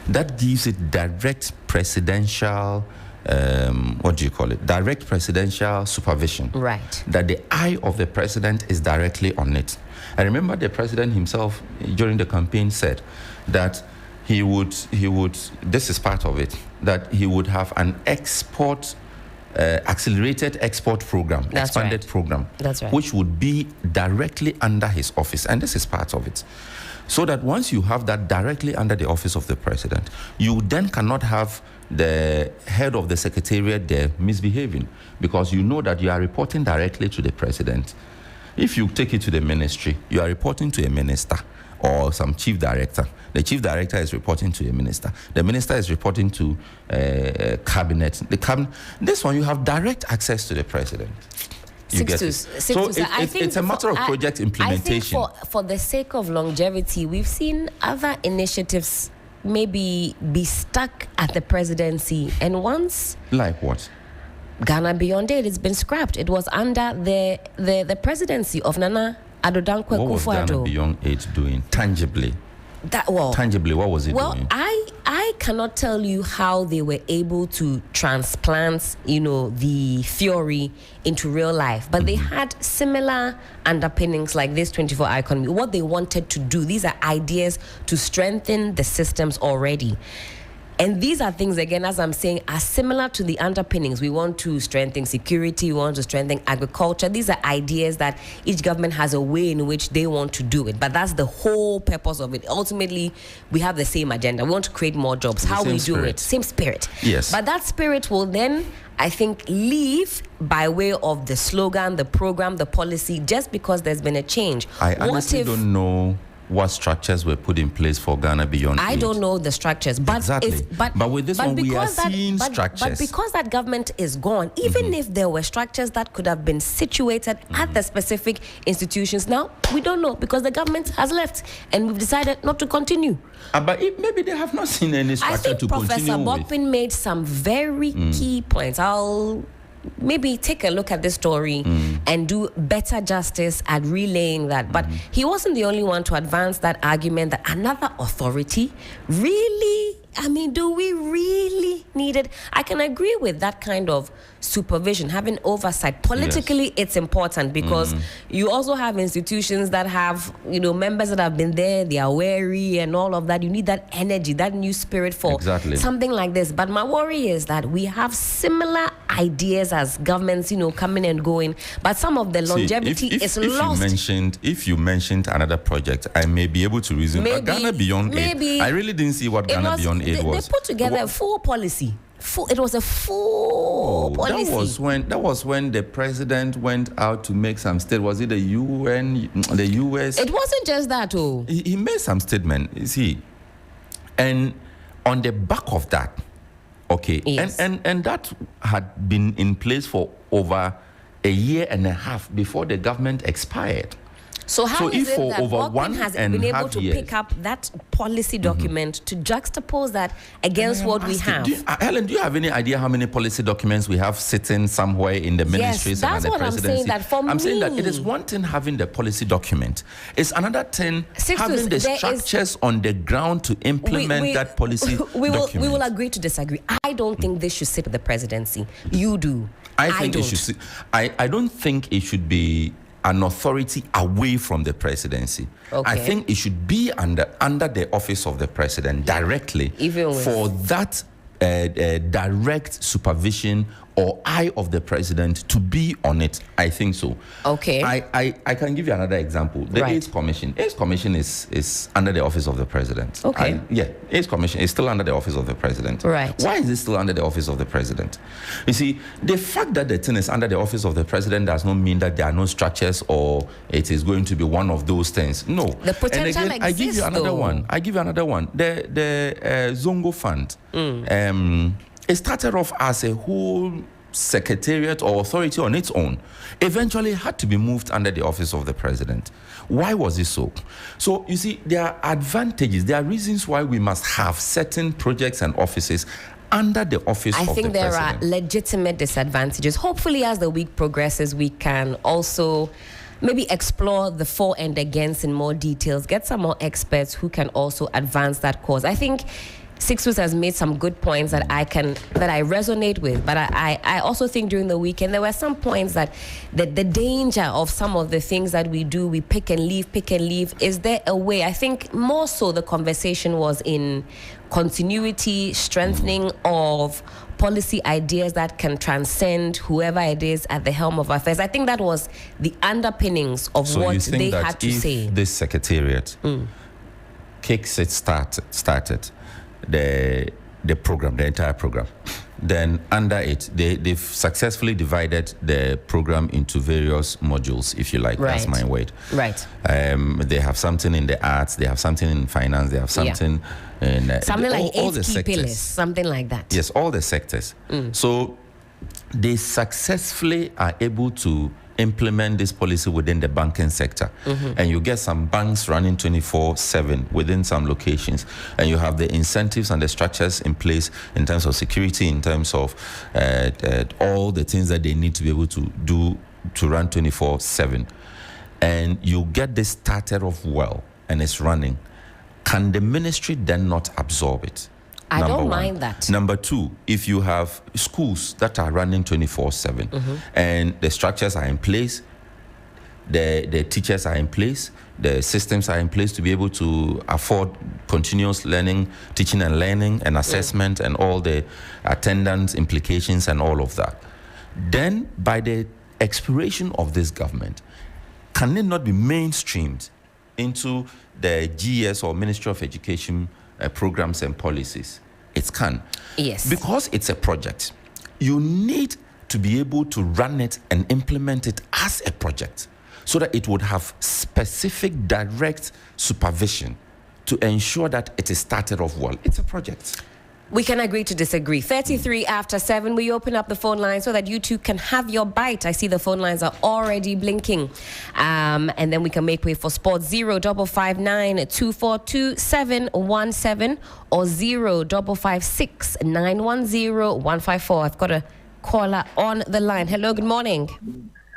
That gives it direct presidential, direct presidential supervision. Right. That the eye of the president is directly on it. I remember the president himself during the campaign said that he would, this is part of it, that he would have an accelerated export program, expanded program, which would be directly under his office. And this is part of it. So that once you have that directly under the office of the president, you then cannot have the head of the secretariat there misbehaving, because you know that you are reporting directly to the president. If you take it to the ministry, you are reporting to a minister or some chief director. The chief director is reporting to a minister. The minister is reporting to cabinet. This one, you have direct access to the president. Sixtus, so it's a matter of project implementation. I think for the sake of longevity, we've seen other initiatives maybe be stuck at the presidency. And once... Like what? Ghana Beyond Aid, it's been scrapped. It was under the presidency of Nana Addo Dankwa Akufo-Addo. What was Ghana Beyond Aid doing tangibly? Tangibly, what was it doing? I cannot tell you how they were able to transplant, the theory into real life, but they had similar underpinnings like this 24-hour economy. What they wanted to do, these are ideas to strengthen the systems already. And these are things, again, as I'm saying, are similar to the underpinnings. We want to strengthen security, we want to strengthen agriculture. These are ideas that each government has a way in which they want to do it. But that's the whole purpose of it. Ultimately, we have the same agenda. We want to create more jobs. How we do it, same spirit. Yes. But that spirit will then, I think, leave by way of the slogan, the program, the policy, just because there's been a change. I honestly don't know what structures were put in place for Ghana Beyond Aid. I don't know the structures, but exactly. But with this one, we are seeing structures. But because that government is gone, even if there were structures that could have been situated at the specific institutions, now we don't know, because the government has left and we've decided not to continue. But maybe they have not seen any structure to continue with. I think Professor Bokpin made some very key points. I'll maybe take a look at this story and do better justice at relaying that. But he wasn't the only one to advance that argument that another authority really, do we really need it? I can agree with that kind of supervision, having oversight. Politically, it's important because you also have institutions that have, members that have been there, they are wary and all of that. You need that energy, that new spirit for something like this. But my worry is that we have similar ideas as governments, coming and going, but some of the longevity is lost. If you mentioned another project, I may be able to reason. But Ghana Beyond Aid, I really didn't see what Ghana Beyond Aid was. They put together a full policy. It was a full policy. That was when the president went out to make some statement. Was it the UN, the US? It wasn't just that, He made some statement, you see. And on the back of that, okay, yes. and that had been in place for over a year and a half before the government expired. So how is it that over Auckland has been able to pick up that policy document to juxtapose that against what we have? Helen, do you have any idea how many policy documents we have sitting somewhere in the ministries and the presidency? I'm saying. I'm saying that it is one thing having the policy document. It's another thing having the structures on the ground to implement that policy document. We will agree to disagree. I don't think this should sit with the presidency. You do. I think it should sit. I don't think it should be an authority away from the presidency. Okay. I think it should be under the office of the president directly for that direct supervision or eye of the president to be on it. I think so. Okay. I can give you another example. The AIDS Commission. AIDS Commission is under the office of the president. Okay. AIDS Commission is still under the office of the president. Right. Why is it still under the office of the president? You see, the fact that the thing is under the office of the president does not mean that there are no structures or it is going to be one of those things. No. The potential and again, exists, I give you another one. The Zongo Fund. It started off as a whole secretariat or authority on its own. Eventually had to be moved under the office of the president. Why was it so? So, you see, there are advantages. There are reasons why we must have certain projects and offices under the office of the president. I think there are legitimate disadvantages. Hopefully, as the week progresses, we can also maybe explore the for and against in more details, get some more experts who can also advance that cause. I think Sixtus has made some good points that I resonate with, but I also think during the weekend there were some points that the danger of some of the things that we do, we pick and leave. Is there a way? I think more so the conversation was in continuity, strengthening of policy ideas that can transcend whoever it is at the helm of affairs. I think that was the underpinnings of what they had to say. This secretariat kicks it started the program, the entire program. Then under it, they've successfully divided the program into various modules, if you like. Right. That's my word. Right. They have something in the arts, they have something in finance, they have something in something like all the key sectors. pillars, something like that. Yes, all the sectors. So they successfully are able to implement this policy within the banking sector. And you get some banks running 24/7 within some locations, and you have the incentives and the structures in place in terms of security, in terms of all the things that they need to be able to do to run 24/7. And you get this started off well and it's running. Can the ministry then not absorb it? I don't mind that. Number two, if you have schools that are running 24/7 and the structures are in place, the teachers are in place, the systems are in place to be able to afford continuous learning, teaching and learning and assessment and all the attendance implications and all of that, then by the expiration of this government, can it not be mainstreamed into the GS or Ministry of Education programs and policies? It can. Yes. Because it's a project, you need to be able to run it and implement it as a project so that it would have specific direct supervision to ensure that it is started off well. It's a project. We can agree to disagree. 33 after 7, we open up the phone line so that you two can have your bite. I see the phone lines are already blinking. And then we can make way for sports. 0559 242 717 or 0556 910 154. I've got a caller on the line. Hello, good morning.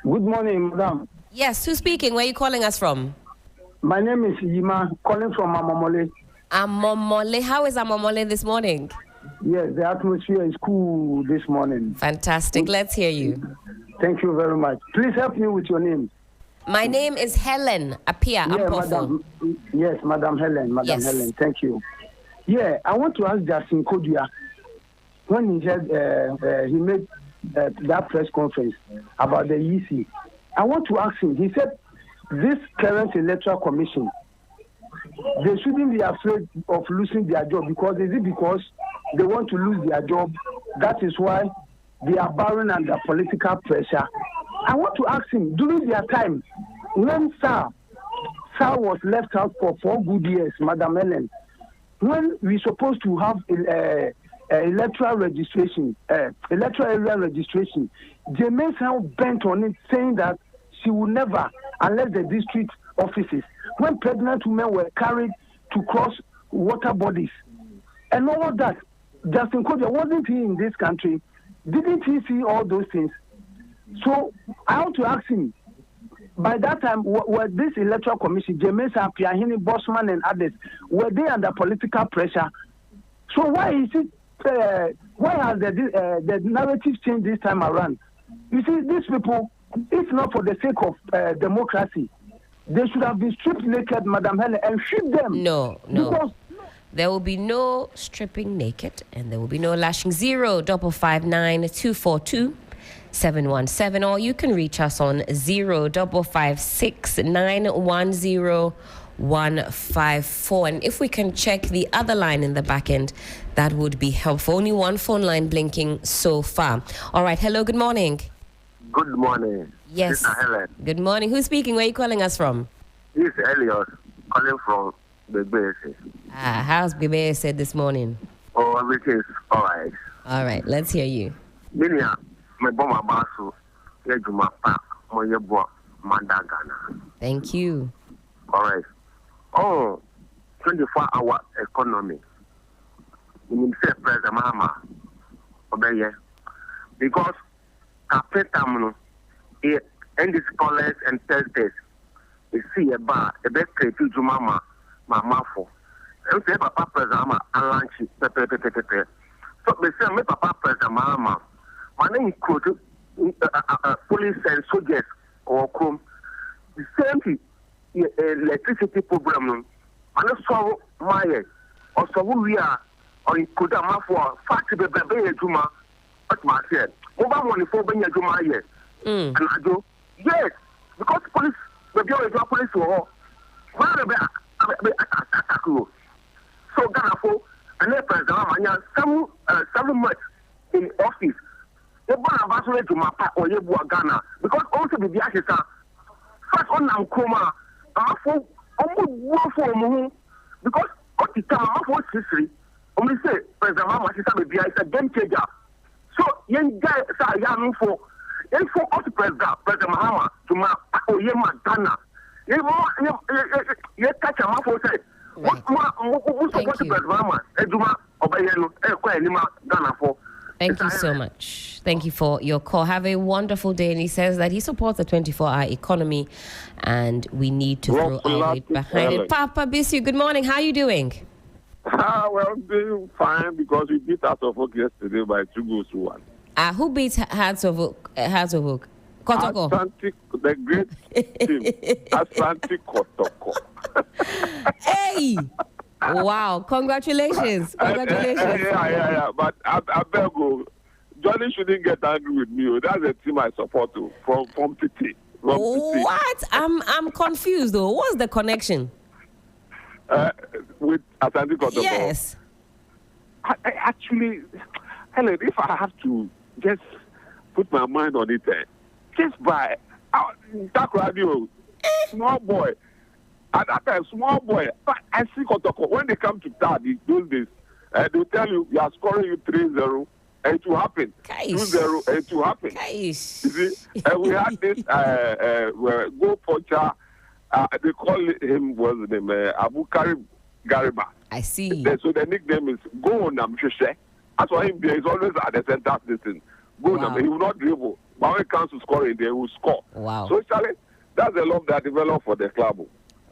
Good morning, madam. Yes, who's speaking? Where are you calling us from? My name is Yima, calling from Amomole. Amomole. How is Amomole this morning? Yes, the atmosphere is cool this morning. Fantastic. Let's hear you. Thank you very much. Please help me with your name. My name is Helen Appiah-Ampofo. Yes, Madam Helen. Yes. Helen, thank you. Yeah, I want to ask Justin Kodua when he said he made that press conference about the EC. I want to ask him. He said this current electoral commission, they shouldn't be afraid of losing their job because they want to lose their job? That is why they are bowing under political pressure. I want to ask him, during their time, when SAR was left out for 4 good years, Madam Helen, when we supposed to have electoral registration, electoral area registration, James Howe bent on it, saying that she will never, unless the district offices, when pregnant women were carried to cross water bodies, and all of that. Justin Kodia, wasn't he in this country? Didn't he see all those things? So I want to ask him, by that time, were this electoral commission, James Appiah-Ampofo, Bosman and others, were they under political pressure? So why is it, why has the narrative changed this time around? You see, these people, if not for the sake of democracy, they should have been stripped naked, Madam Helen, and shoot them. No. Because there will be no stripping naked, and there will be no lashing. 0559242-717, or you can reach us on 0556910154. And if we can check the other line in the back end, that would be helpful. Only one phone line blinking so far. All right. Hello. Good morning. Good morning. Yes. Mr. Helen. Good morning. Who's speaking? Where are you calling us from? This is Elliot calling from the base. How's Bebe said this morning? Oh, everything is all right. All right. Let's hear you. Minia, my bomba basu, Yajuma Park, Moyebo, Mandagana. Thank you. All right. Oh, 24-hour economy. You mean, say, President Mahama, obey, because Capitamno, and the scholars and testers, they see a bar, a best creative Jumama, Mama for. And say, Papa President, and lunch, pepe. So they say, me Papa President Mahama, my name quoted police and soldiers or come. The same thing, electricity problem, and so my, or so we are, or in Kodama for factory baby Juma, what my said. Over money for being a Juma here. And I do, yes, because police, the bureau of police were where attack you. So Ghana for and then President some 7 months in office. The one of us ready to map or Yebua Ghana because also the ashes are first on Nankoma, for almost for because what the time of history, only say President Mama is a game changer. So young guy say young for us President Mahama to map or Yema Ghana. You catch a map for say what President Mahama Ejuma Obayeno Ghana for. Thank you so much. Thank you for your call. Have a wonderful day. And he says that he supports the 24-hour economy and we need to throw our weight behind it. Papa Bisu, good morning. How are you doing? Well, doing fine because we beat Appiah-Ampofo yesterday by 2 goals to 1. Who beat Hearts of Oak? Kotoko. Atlantic, the great team. Atlantic Kotoko. Hey! Wow, congratulations. Yeah. But I beg you, Johnnie shouldn't get angry with me. That's the team I support from PT. What? I'm confused though. What's the connection? With Atlantic Kotoko? Yes. I actually, Helen, if I have to just put my mind on it, just by that radio, small boy. At that time, small boy, but I see Kotoko. When they come to that, those days, they'll tell you, we are scoring you 3-0, and it will happen. 2-0, and it will happen. You see, we had this goal poacher, they call him, what's his name, Abu Karim Gariba. I see. So the nickname is Go on Namshushe. That's why he's always at the center of this thing. Go on, he will not dribble. But when it comes to scoring, they will score. Wow. So, Charlie, that's the love that developed for the club.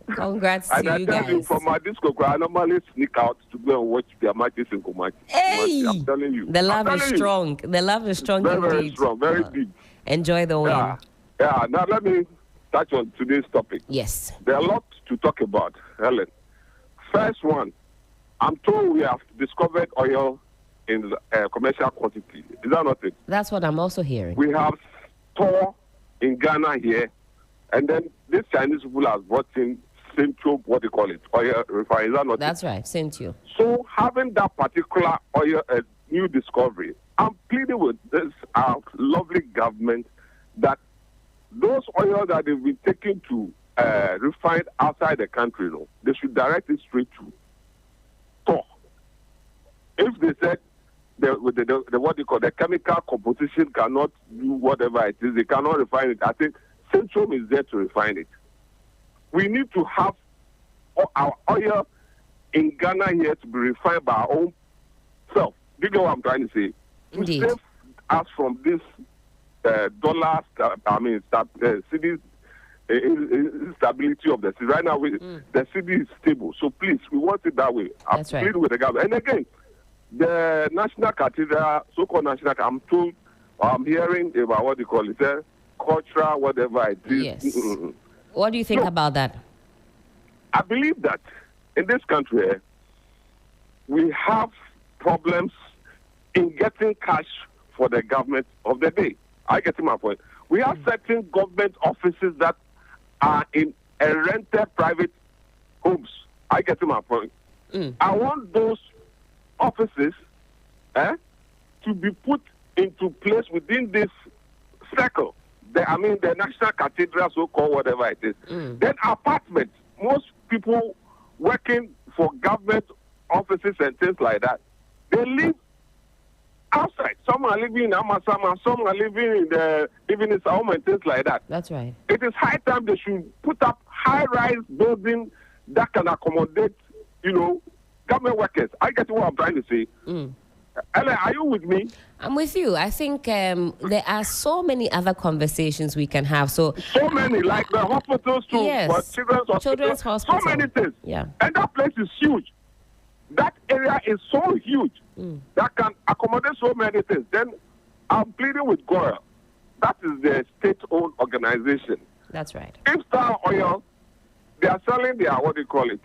Congrats to you guys. You, from my disco, I normally sneak out to go and watch their matches in Kumasi. Hey! I'm telling you. The love is strong. The love is strong very, indeed. very strong, very deep. Enjoy the win. Yeah. Now let me touch on today's topic. Yes. There are a lot to talk about, Helen. First one, I'm told we have discovered oil in commercial quantity. Is that not it? That's what I'm also hearing. We have store in Ghana here, and then these Chinese people have brought in Central, what they call it, oil refinery. Is that not That's it? right, Central. So having that particular oil new discovery, I'm pleading with this lovely government that those oil that they've been taken to refined outside the country, they should direct it straight to store. If they said the what they call the chemical composition cannot do whatever it is, they cannot refine it, I think Central is there to refine it. We need to have our oil in Ghana here to be refined by our own self. Do you know what I'm trying to say? Indeed. To save us from this city's instability of the city. Right now, the city is stable. So please, we want it that way. I'm pleading with the government. And again, the National Cathedral, so-called National, I'm told, I'm hearing about what they call it, cultural, whatever it is. Yes. What do you think about that? I believe that in this country, we have problems in getting cash for the government of the day. I get to my point. We have certain government offices that are in a rented private homes. I get to my point. I want those offices to be put into place within this circle. The National Cathedral, so-called, whatever it is. Then apartments. Most people working for government offices and things like that, they live outside. Some are living in Amasama, some are living in home and things like that. That's right. It is high time they should put up high-rise buildings that can accommodate, government workers. I get what I'm trying to say. Helen, are you with me? I'm with you. I think there are so many other conversations we can have. So many, like the hospitals too, yes. Children's hospital. So many things. Yeah. And that place is huge. That area is so huge that can accommodate so many things. Then I'm pleading with Goya. That is the state-owned organization. That's right. If Star Oil, they are selling their, what do you call it,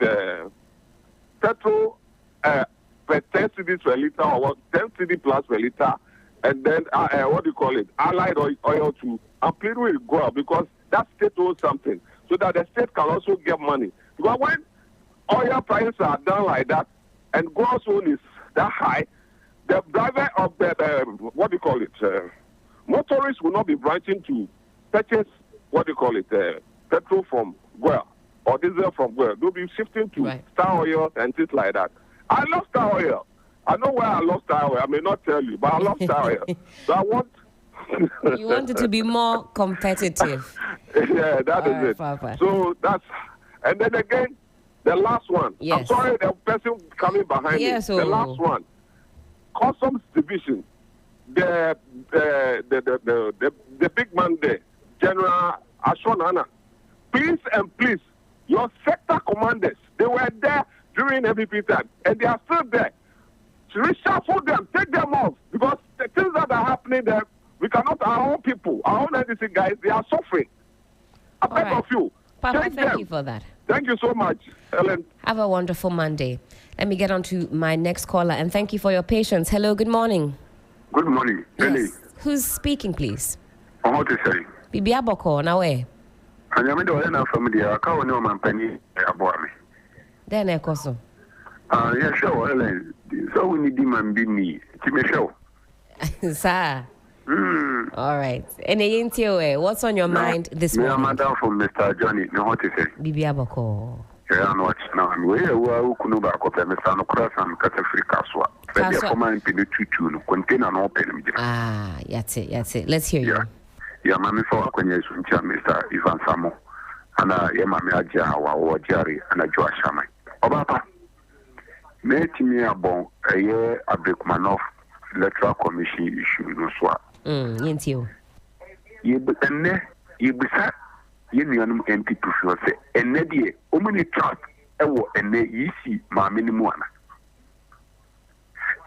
petrol per 10 cedis per liter or what, 10 cedi plus per liter, and then, what do you call it, allied oil too. I'm pleading with Goya because that state owns something so that the state can also get money. Because when oil prices are down like that, and Goya's own is that high, the driver of the, what do you call it, motorists will not be branching to purchase, what do you call it, petrol from Goya or diesel from Goya. They'll be shifting to Star Oil and things like that. I love Star Oil. I know why I love Star Oil. I may not tell you, but I love Star Oil. So I want... You want it to be more competitive. Yeah, that is it. Papa. So that's... And then again, the last one. Yes. I'm sorry, the person coming behind me. Yes, The last one. Customs Division. The big man there, General Ashonana. Please and please, your sector commanders, they were there during MVP time, and they are still there. Reshuffle them, take them off, because the things that are happening there, we cannot, our own people, our own NDC guys, they are suffering. I beg of you. Papa, thank you for that. Thank you so much, Helen. Have a wonderful Monday. Let me get on to my next caller, and thank you for your patience. Hello, good morning. Good morning. Yes. Who's speaking, please? I'm what to say. Bibi Aboko, now where? And I'm going to family. I can't know my penny about me. Then I also. Yeah, sure, Helen. So we need him and be me. Give me a show. Sir. All right. What's on your mind this morning? I'm madam from Mr. Johnnie. No, what to say? Bibi Aboko. Yeah, I know what's now. I'm way away. Kuno back up. Mr. No cross and cut a free caswa. Maybe a common penny to contain an open. Ah, that's it. Let's hear you. Yeah, mammy for Aquania Mr. Ivan Samo. And Yamami Aja or Jerry and a Josh Shamai. Obapa. Made me a bon a year a Brickmanoff electoral commission issue no swap. You. You be sat. You MP to say, and Neddy, Omini Trust, and they see my minimum.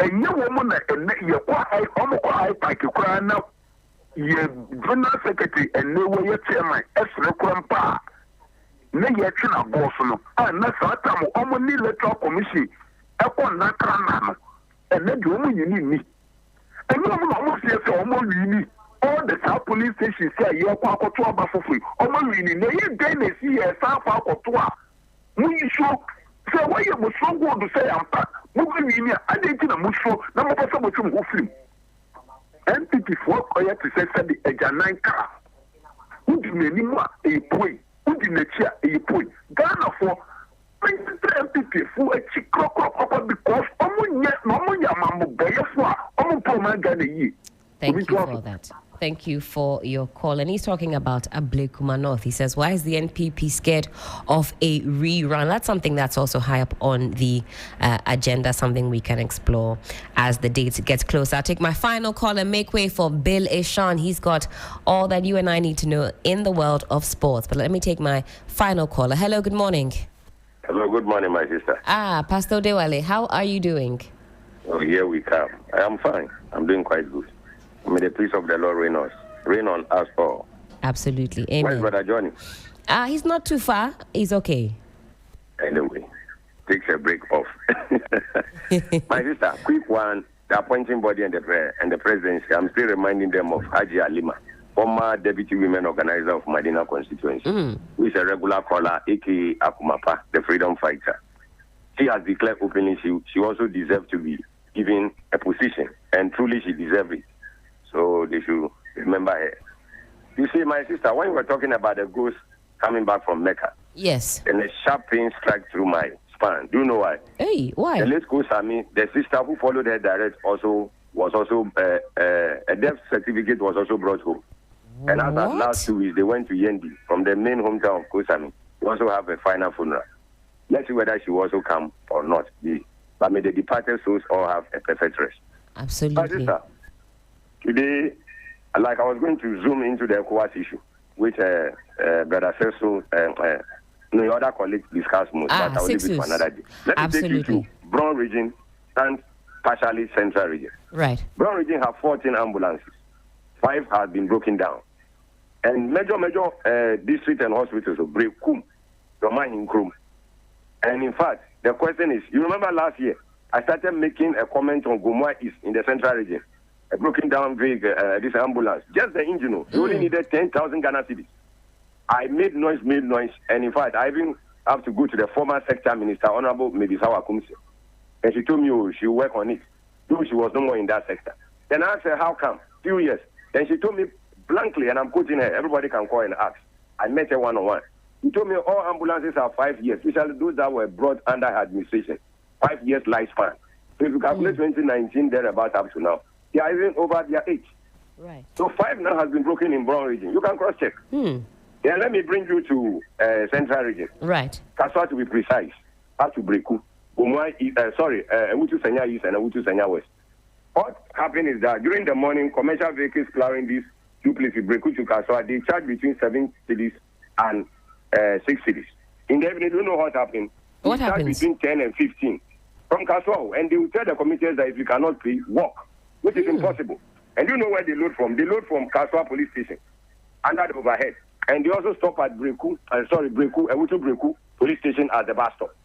And your woman, and you're quite almost like you cry now. Your general secretary, and no way your chairman, Esra Crampa. No, you're trying to boss, and that's what I'm on the electoral commission. Upon that, and then you need. And no one says almost all the South police stations say you're quite for free. Almost really, they see a South or two. When you show, so why you must so go to say, I'm back. Moving in, I didn't know much for number of some who film. MPP for quiet to say a Janine car. Who did anymore a point? Who did the chair a point? Ghana for MPP for a chick because Thank you for that. Thank you for your call. And he's talking about Ablekuma North. He says, why is the NPP scared of a rerun? That's something that's also high up on the agenda, something we can explore as the date gets closer. I'll take my final call and make way for Bill Ishan. He's got all that you and I need to know in the world of sports. But let me take my final caller. Hello, good morning. Hello, good morning, my sister. Pastor Dewale, how are you doing? Oh, here we come. I am fine. I'm doing quite good. May the peace of the Lord reign on us all. Absolutely. Amen. Where's Brother Johnnie? He's not too far. He's okay. Anyway, takes a break off. My sister, quick one. The appointing body and the presidency, I'm still reminding them of Haji Alima, former deputy women organizer of Medina constituency, who is a regular caller, a.k.a. Akumapa, the freedom fighter. She has declared openly she also deserves to be given a position, and truly she deserves it. So they should remember her. You see, my sister, when we were talking about the ghost coming back from Mecca, yes, and a sharp pain struck through my spine. Do you know why? Hey, why? The late Coach Sami, the sister who followed her direct, a death certificate was also brought home. What? And as at last 2 weeks, they went to Yendi from the main hometown of Coach Sami. They also have a final funeral. Let's see whether she will also come or not. But may the departed souls all have a perfect rest. Absolutely. My sister, today, like I was going to zoom into the ECOWAS issue, which Brother Sixtus, your other colleagues discussed most, but I will leave it for another day. Let me take you to Brown region and partially Central region. Right. Brown region have 14 ambulances. 5 have been broken down. And major district and hospitals of Brekum, Romahin Krum. And in fact, the question is, you remember last year, I started making a comment on Gomwa East in the Central region. A broken down vehicle, this ambulance, just the engine, you only needed 10,000 Ghana cedis. I made noise, and in fact, I even have to go to the former sector minister, Honorable Medisawa Kumse. And she told me she will work on it. Though she was no more in that sector. Then I asked her, how come? Few years. Then she told me blankly, and I'm quoting her, everybody can call and ask. I met her one-on-one. She told me all ambulances are 5 years, especially those that were brought under her administration. 5 years lifespan. So if you calculate 2019, they're about up to now. They are even over their age. Right. So 5 now has been broken in Brown region. You can cross-check. Then let me bring you to Central region. Right. Kaswa to be precise. Up to Breku. Ewutu Senya East and Ewutu Senya West. What happened is that during the morning, commercial vehicles plowing these two places, Breku to Kaswa, they charge between 7 cities and 6 cities. In the evening, you know what happened? What happened? Between 10 and 15 from Kaswa, and they will tell the communities that if you cannot pay, walk, which is impossible. And you know where they load from? They load from Kaswa police station under the overhead. And they also stop at Ewutu Breku police station at the bus stop.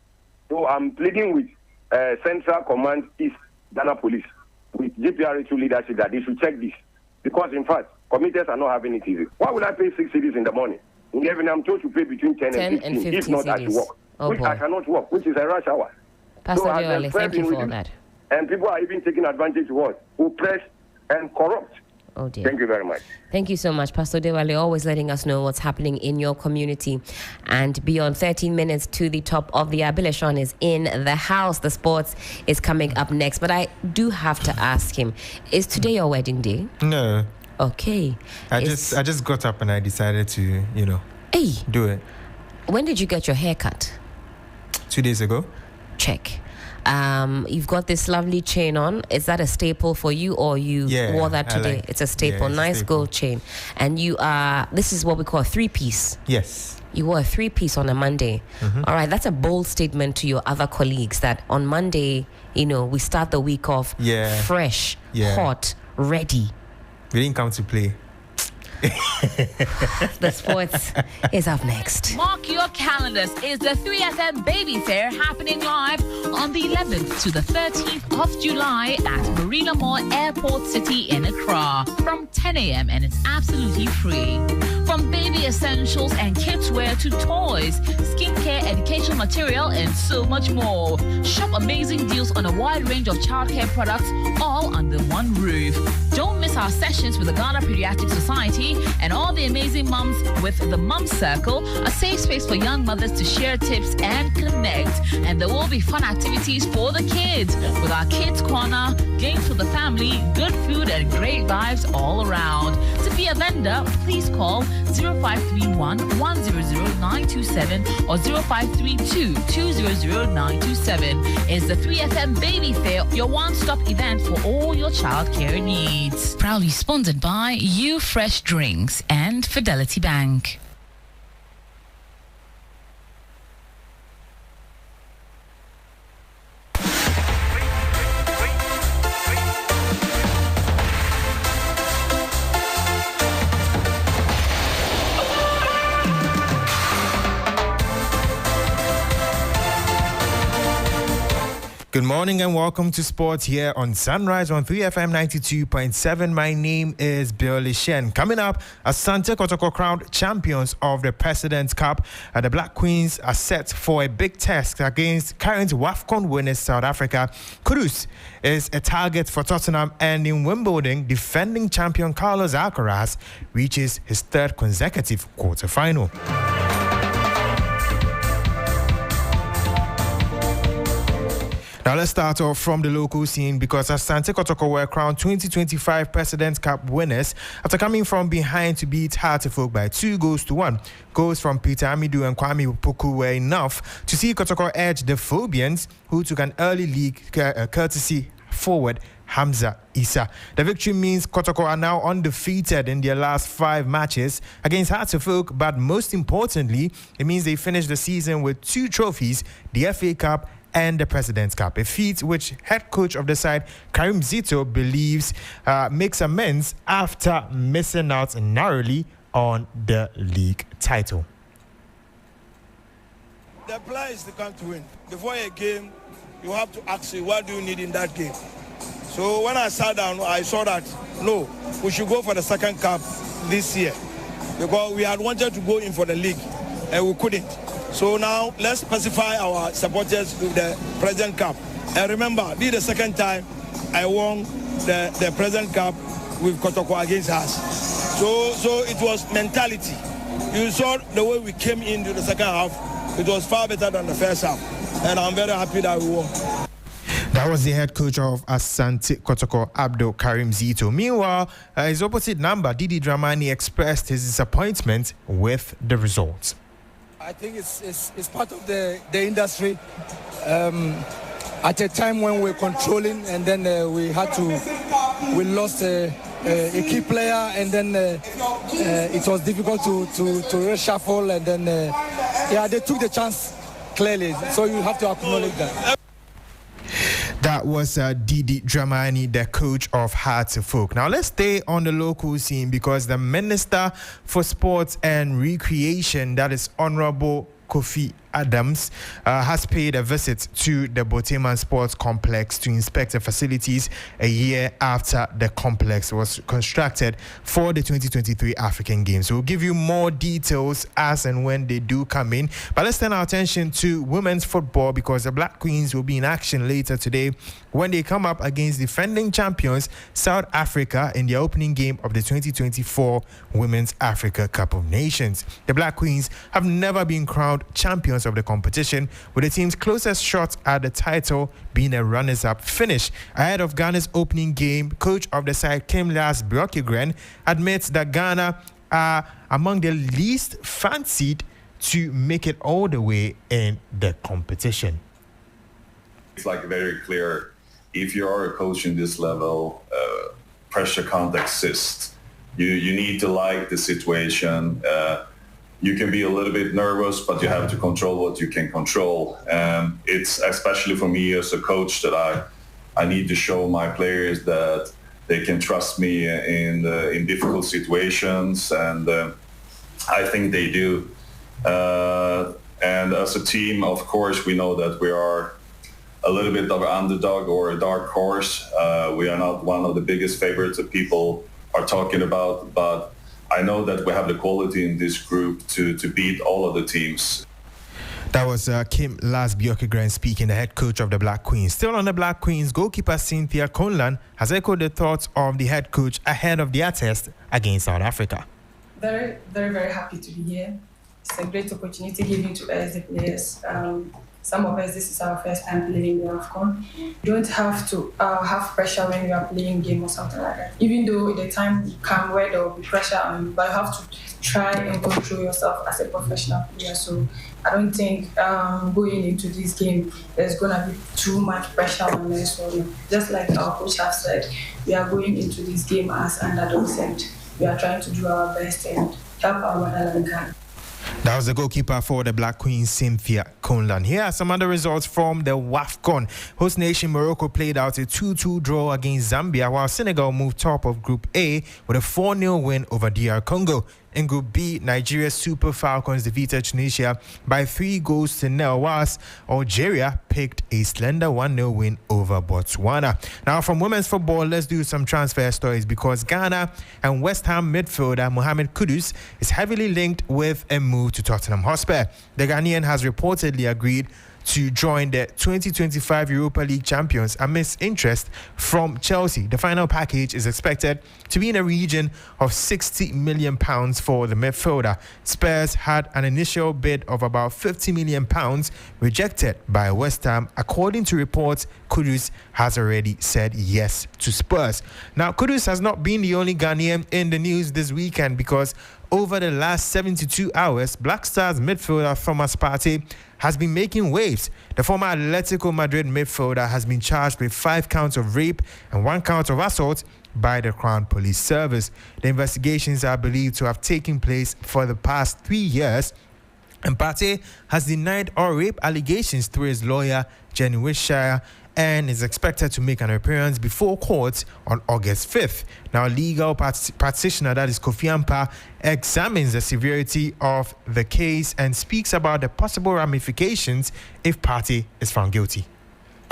So I'm pleading with Central Command East Ghana Police, with GPR2 leadership, that they should check this. Because in fact, commuters are not having it easy. Why would I pay 6 cities in the morning? In the evening, I'm told to pay between 10 and 15 if not, I should walk. Which I cannot walk, which is a rush hour. Pastor Joale, thank you for that. And people are even taking advantage of what? Who press and corrupt. Oh dear. Thank you very much. Thank you so much, Pastor Dewale, always letting us know what's happening in your community. And beyond 13 minutes to the top of the Abileshon is in the house. The sports is coming up next. But I do have to ask him, is today your wedding day? No. Okay. I just got up and I decided to, do it. When did you get your hair cut? 2 days ago. Check. You've got this lovely chain on. Is that a staple for you, or you wore that today? It's a staple. It's nice a staple. Gold chain. And you are, this is what we call a 3-piece. Yes. You wore a 3-piece on a Monday. All right, that's a bold statement to your other colleagues that on Monday, we start the week off fresh, hot, ready. We didn't come to play. The sports is up next. Mark your calendars. Is the 3FM Baby Fair happening live on on the 11th to the 13th of July at Marina Mall Airport City in Accra from 10 a.m. and it's absolutely free. From baby essentials and kids wear to toys, skincare, educational material, and so much more. Shop amazing deals on a wide range of childcare products, all under one roof. Don't miss our sessions with the Ghana Pediatric Society and all the amazing mums with the Mum Circle, a safe space for young mothers to share tips and connect. And there will be fun activities for the kids with our Kids Corner, games for the family, good food, and great vibes all around. To be a vendor, please call 0531 100 927 or 0532 200 927. It's the 3FM Baby Fair, your one-stop event for all your childcare needs. Proudly sponsored by You Fresh Drinks and Fidelity Bank. Good morning and welcome to sports here on Sunrise on 3FM 92.7. My name is Billy Shen. Coming up, Asante Kotoko crowned champions of the President's Cup. The Black Queens are set for a big test against current WAFCON winners South Africa. Kudus is a target for Tottenham, and in Wimbledon, defending champion Carlos Alcaraz reaches his third consecutive quarterfinal. Now let's start off from the local scene because Asante Kotoko were crowned 2025 President's Cup winners after coming from behind to beat Hartlepool by 2-1. Goals from Peter Amidou and Kwame Opoku were enough to see Kotoko edge the Phobians, who took an early lead courtesy forward Hamza Issa. The victory means Kotoko are now undefeated in their last 5 matches against Hartlepool, but most importantly, it means they finished the season with 2 trophies, the FA Cup and the President's Cup, a feat which head coach of the side, Karim Zito, believes makes amends after missing out narrowly on the league title. The plan is to come to win. Before a game, you have to ask you, what do you need in that game? So when I sat down, I saw that, no, we should go for the second cup this year because we had wanted to go in for the league and we couldn't. So now let's specify our supporters with the President Cup. And remember, this is the second time I won the President Cup with Kotoko against us. So it was mentality. You saw the way we came into the second half. It was far better than the first half. And I'm very happy that we won. That was the head coach of Asante Kotoko, Abdul Karim Zito. Meanwhile, his opposite number, Didi Dramani, expressed his disappointment with the results. I think it's part of the industry. At a time when we're controlling, and then we lost a key player, and then it was difficult to reshuffle, and then they took the chance clearly. So you have to acknowledge that. That was Didi Dramani, the coach of Hartlepool. Now let's stay on the local scene because the Minister for Sports and Recreation, that is Honorable Kofi Adams, has paid a visit to the Boteman Sports Complex to inspect the facilities a year after the complex was constructed for the 2023 African Games. We'll give you more details as and when they do come in. But let's turn our attention to women's football because the Black Queens will be in action later today when they come up against defending champions South Africa in the opening game of the 2024 Women's Africa Cup of Nations. The Black Queens have never been crowned champions of the competition, with the team's closest shot at the title being a runners-up finish. Ahead of Ghana's opening game, coach of the side Kim Las Bjorkegren admits that Ghana are among the least fancied to make it all the way in the competition. It's like very clear, if you are a coach in this level, pressure can't exist. You need to like the situation. You can be a little bit nervous, but you have to control what you can control. It's especially for me as a coach that I need to show my players that they can trust me in difficult situations, and I think they do. And as a team, of course, we know that we are a little bit of an underdog or a dark horse. We are not one of the biggest favorites that people are talking about, but I know that we have the quality in this group to beat all of the teams. That was Kim Lasbjørkegren speaking, the head coach of the Black Queens. Still on the Black Queens, goalkeeper Cynthia Conlan has echoed the thoughts of the head coach ahead of their test against South Africa. Very, very, very happy to be here. It's a great opportunity given to us, the players. Some of us, this is our first time playing the AFCON. You don't have to have pressure when you are playing a game or something like that. Even though the time will come where there will be pressure on you, but you have to try and control yourself as a professional player. So I don't think going into this game, there's going to be too much pressure on us. So just like our coach has said, we are going into this game as underdogs and we are trying to do our best and help our motherland can. That was the goalkeeper for the Black Queens, Cynthia Conlan. Here are some other results from the WAFCON. Host nation Morocco played out a 2-2 draw against Zambia, while Senegal moved top of Group A with a 4-0 win over DR Congo. In Group B, Nigeria's Super Falcons defeated Tunisia by 3-0, whilst Algeria picked a slender 1-0 win over Botswana. Now, from women's football, let's do some transfer stories because Ghana and West Ham midfielder Mohamed Kudus is heavily linked with a move to Tottenham Hotspur. The Ghanaian has reportedly agreed to join the 2025 Europa League champions amidst interest from Chelsea. The final package is expected to be in a region of £60 million for the midfielder. Spurs had an initial bid of about £50 million rejected by West Ham. According to reports, Kudus has already said yes to Spurs. Now, Kudus has not been the only Ghanaian in the news this weekend because over the last 72 hours, Black Stars midfielder Thomas Partey has been making waves. The former Atletico Madrid midfielder has been charged with 5 counts of rape and 1 count of assault by the Crown Police Service. The investigations are believed to have taken place for the past 3 years, and Partey has denied all rape allegations through his lawyer, Jenny Wiltshire, and is expected to make an appearance before court on August 5th. Now, legal practitioner, that is Kofi Ampa, examines the severity of the case and speaks about the possible ramifications if Partey is found guilty.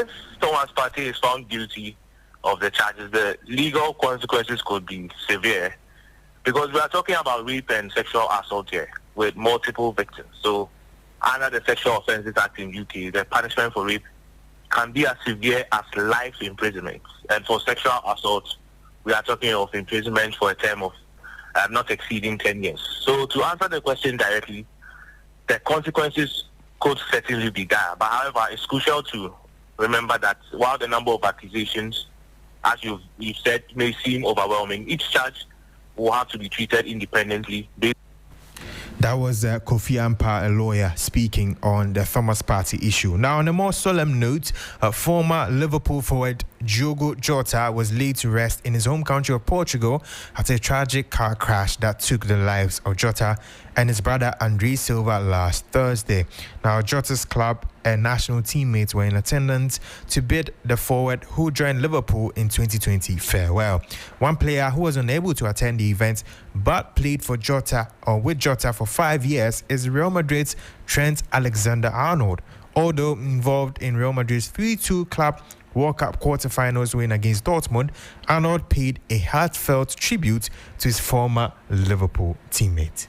If Thomas Partey is found guilty of the charges, the legal consequences could be severe because we are talking about rape and sexual assault here with multiple victims. So, under the Sexual Offences Act in UK, the punishment for rape can be as severe as life imprisonment. And for sexual assault, we are talking of imprisonment for a term of not exceeding 10 years. So to answer the question directly, the consequences could certainly be dire. But however, it's crucial to remember that while the number of accusations, as you've said, may seem overwhelming, each charge will have to be treated independently. That was Kofi Ampa, a lawyer, speaking on the Thomas Partey issue. Now, on a more solemn note, former Liverpool forward Diogo Jota was laid to rest in his home country of Portugal after a tragic car crash that took the lives of Jota and his brother Andre Silva last Thursday. Now, Jota's club and national teammates were in attendance to bid the forward who joined Liverpool in 2020 farewell. One player who was unable to attend the event but played for Jota or with Jota for 5 years is Real Madrid's Trent Alexander-Arnold. Although involved in Real Madrid's 3-2 club World Cup quarter-finals win against Dortmund, Arnold paid a heartfelt tribute to his former Liverpool teammate.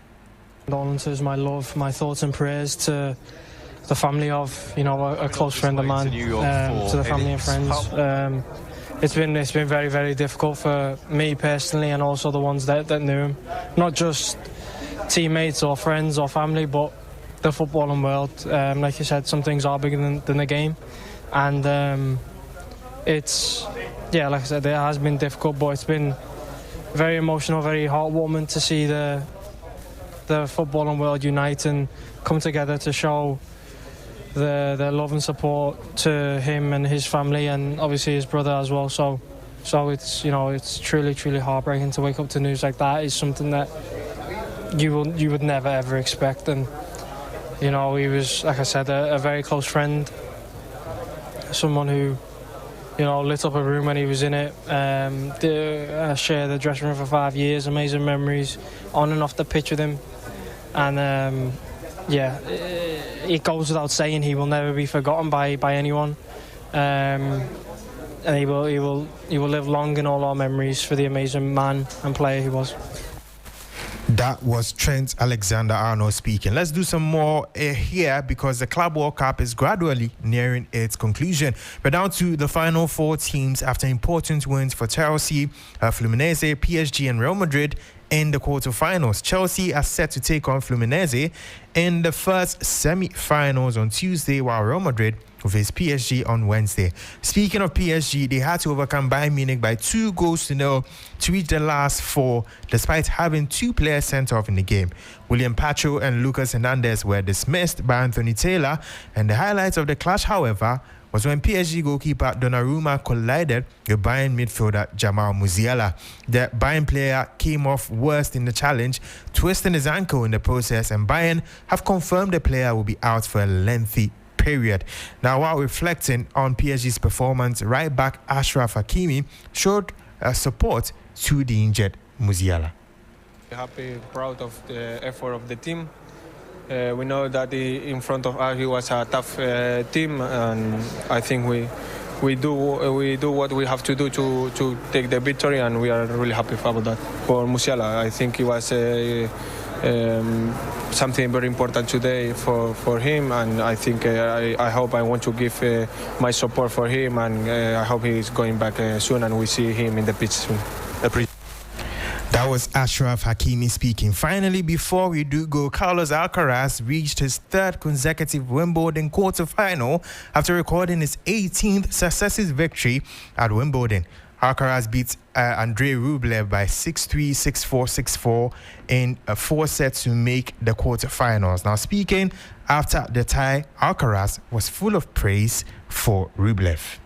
Condolences, my love, my thoughts and prayers to the family of, a close friend of mine, to the family and friends. It's been very, very difficult for me personally and also the ones that knew him. Not just teammates or friends or family, but the footballing world. Like you said, some things are bigger than the game. And it's, like I said, it has been difficult, but it's been very emotional, very heartwarming to see the footballing world unite and come together to show the love and support to him and his family and obviously his brother as well. So it's it's truly heartbreaking to wake up to news like that. It's something that you would never ever expect. And he was, like I said, a very close friend, someone who lit up a room when he was in it. Shared the dressing room for 5 years, amazing memories on and off the pitch with him. And it goes without saying he will never be forgotten by anyone. and he will live long in all our memories for the amazing man and player he was. That was Trent Alexander-Arnold speaking. Let's do some more here because the Club World Cup is gradually nearing its conclusion. We're down to the final 4 teams after important wins for Chelsea, Fluminense, PSG and Real Madrid in the quarterfinals. Chelsea are set to take on Fluminense in the first semi-finals on Tuesday, while Real Madrid will face PSG on Wednesday. Speaking of PSG, they had to overcome Bayern Munich by 2-0 to reach the last 4, despite having 2 players sent off in the game. William Pacho and Lucas Hernandez were dismissed by Anthony Taylor, and the highlights of the clash, however, was when PSG goalkeeper Donnarumma collided with Bayern midfielder Jamal Musiala. The Bayern player came off worst in the challenge, twisting his ankle in the process, and Bayern have confirmed the player will be out for a lengthy period. Now, while reflecting on PSG's performance, right back Achraf Hakimi showed support to the injured Musiala. Happy, proud of the effort of the team. We know that in front of us he was a tough team, and I think we do what we have to do to take the victory, and we are really happy about that. For Musiala, I think it was something very important today for him, and I think I want to give my support for him, and I hope he's going back soon and we see him in the pitch soon. That was Achraf Hakimi speaking. Finally, before we do go, Carlos Alcaraz reached his 3rd consecutive Wimbledon quarter-final after recording his 18th successive victory at Wimbledon. Alcaraz beat Andrei Rublev by 6-3, 6-4, 6-4 in 4 sets to make the quarterfinals. Now, speaking after the tie, Alcaraz was full of praise for Rublev.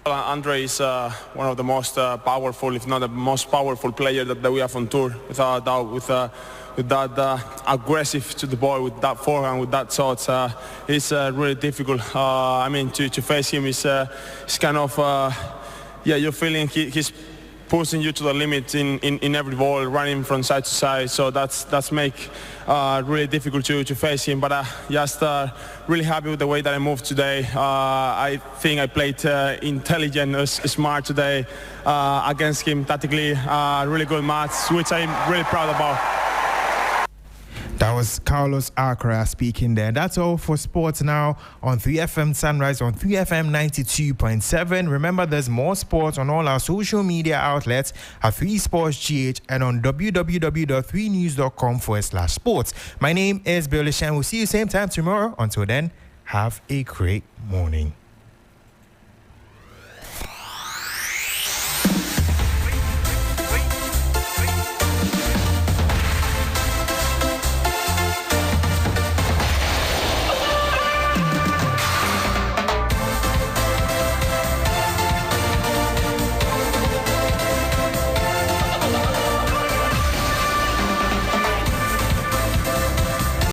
Andre is one of the most powerful, if not the most powerful player that we have on tour, without doubt, with that aggressive to the ball, with that forehand, with that shot. It's really difficult. To face him is kind of, you're feeling he's pushing you to the limit in every ball, running from side to side. So that's make really difficult to face him. But just really happy with the way that I moved today. I think I played intelligent, smart today against him tactically. Really good match, which I'm really proud about. That was Carlos Alcaraz speaking there. That's all for sports now on 3FM Sunrise on 3FM 92.7. Remember, there's more sports on all our social media outlets at 3SportsGH and on www.3news.com/sports. My name is Bill Lishan. We'll see you same time tomorrow. Until then, have a great morning.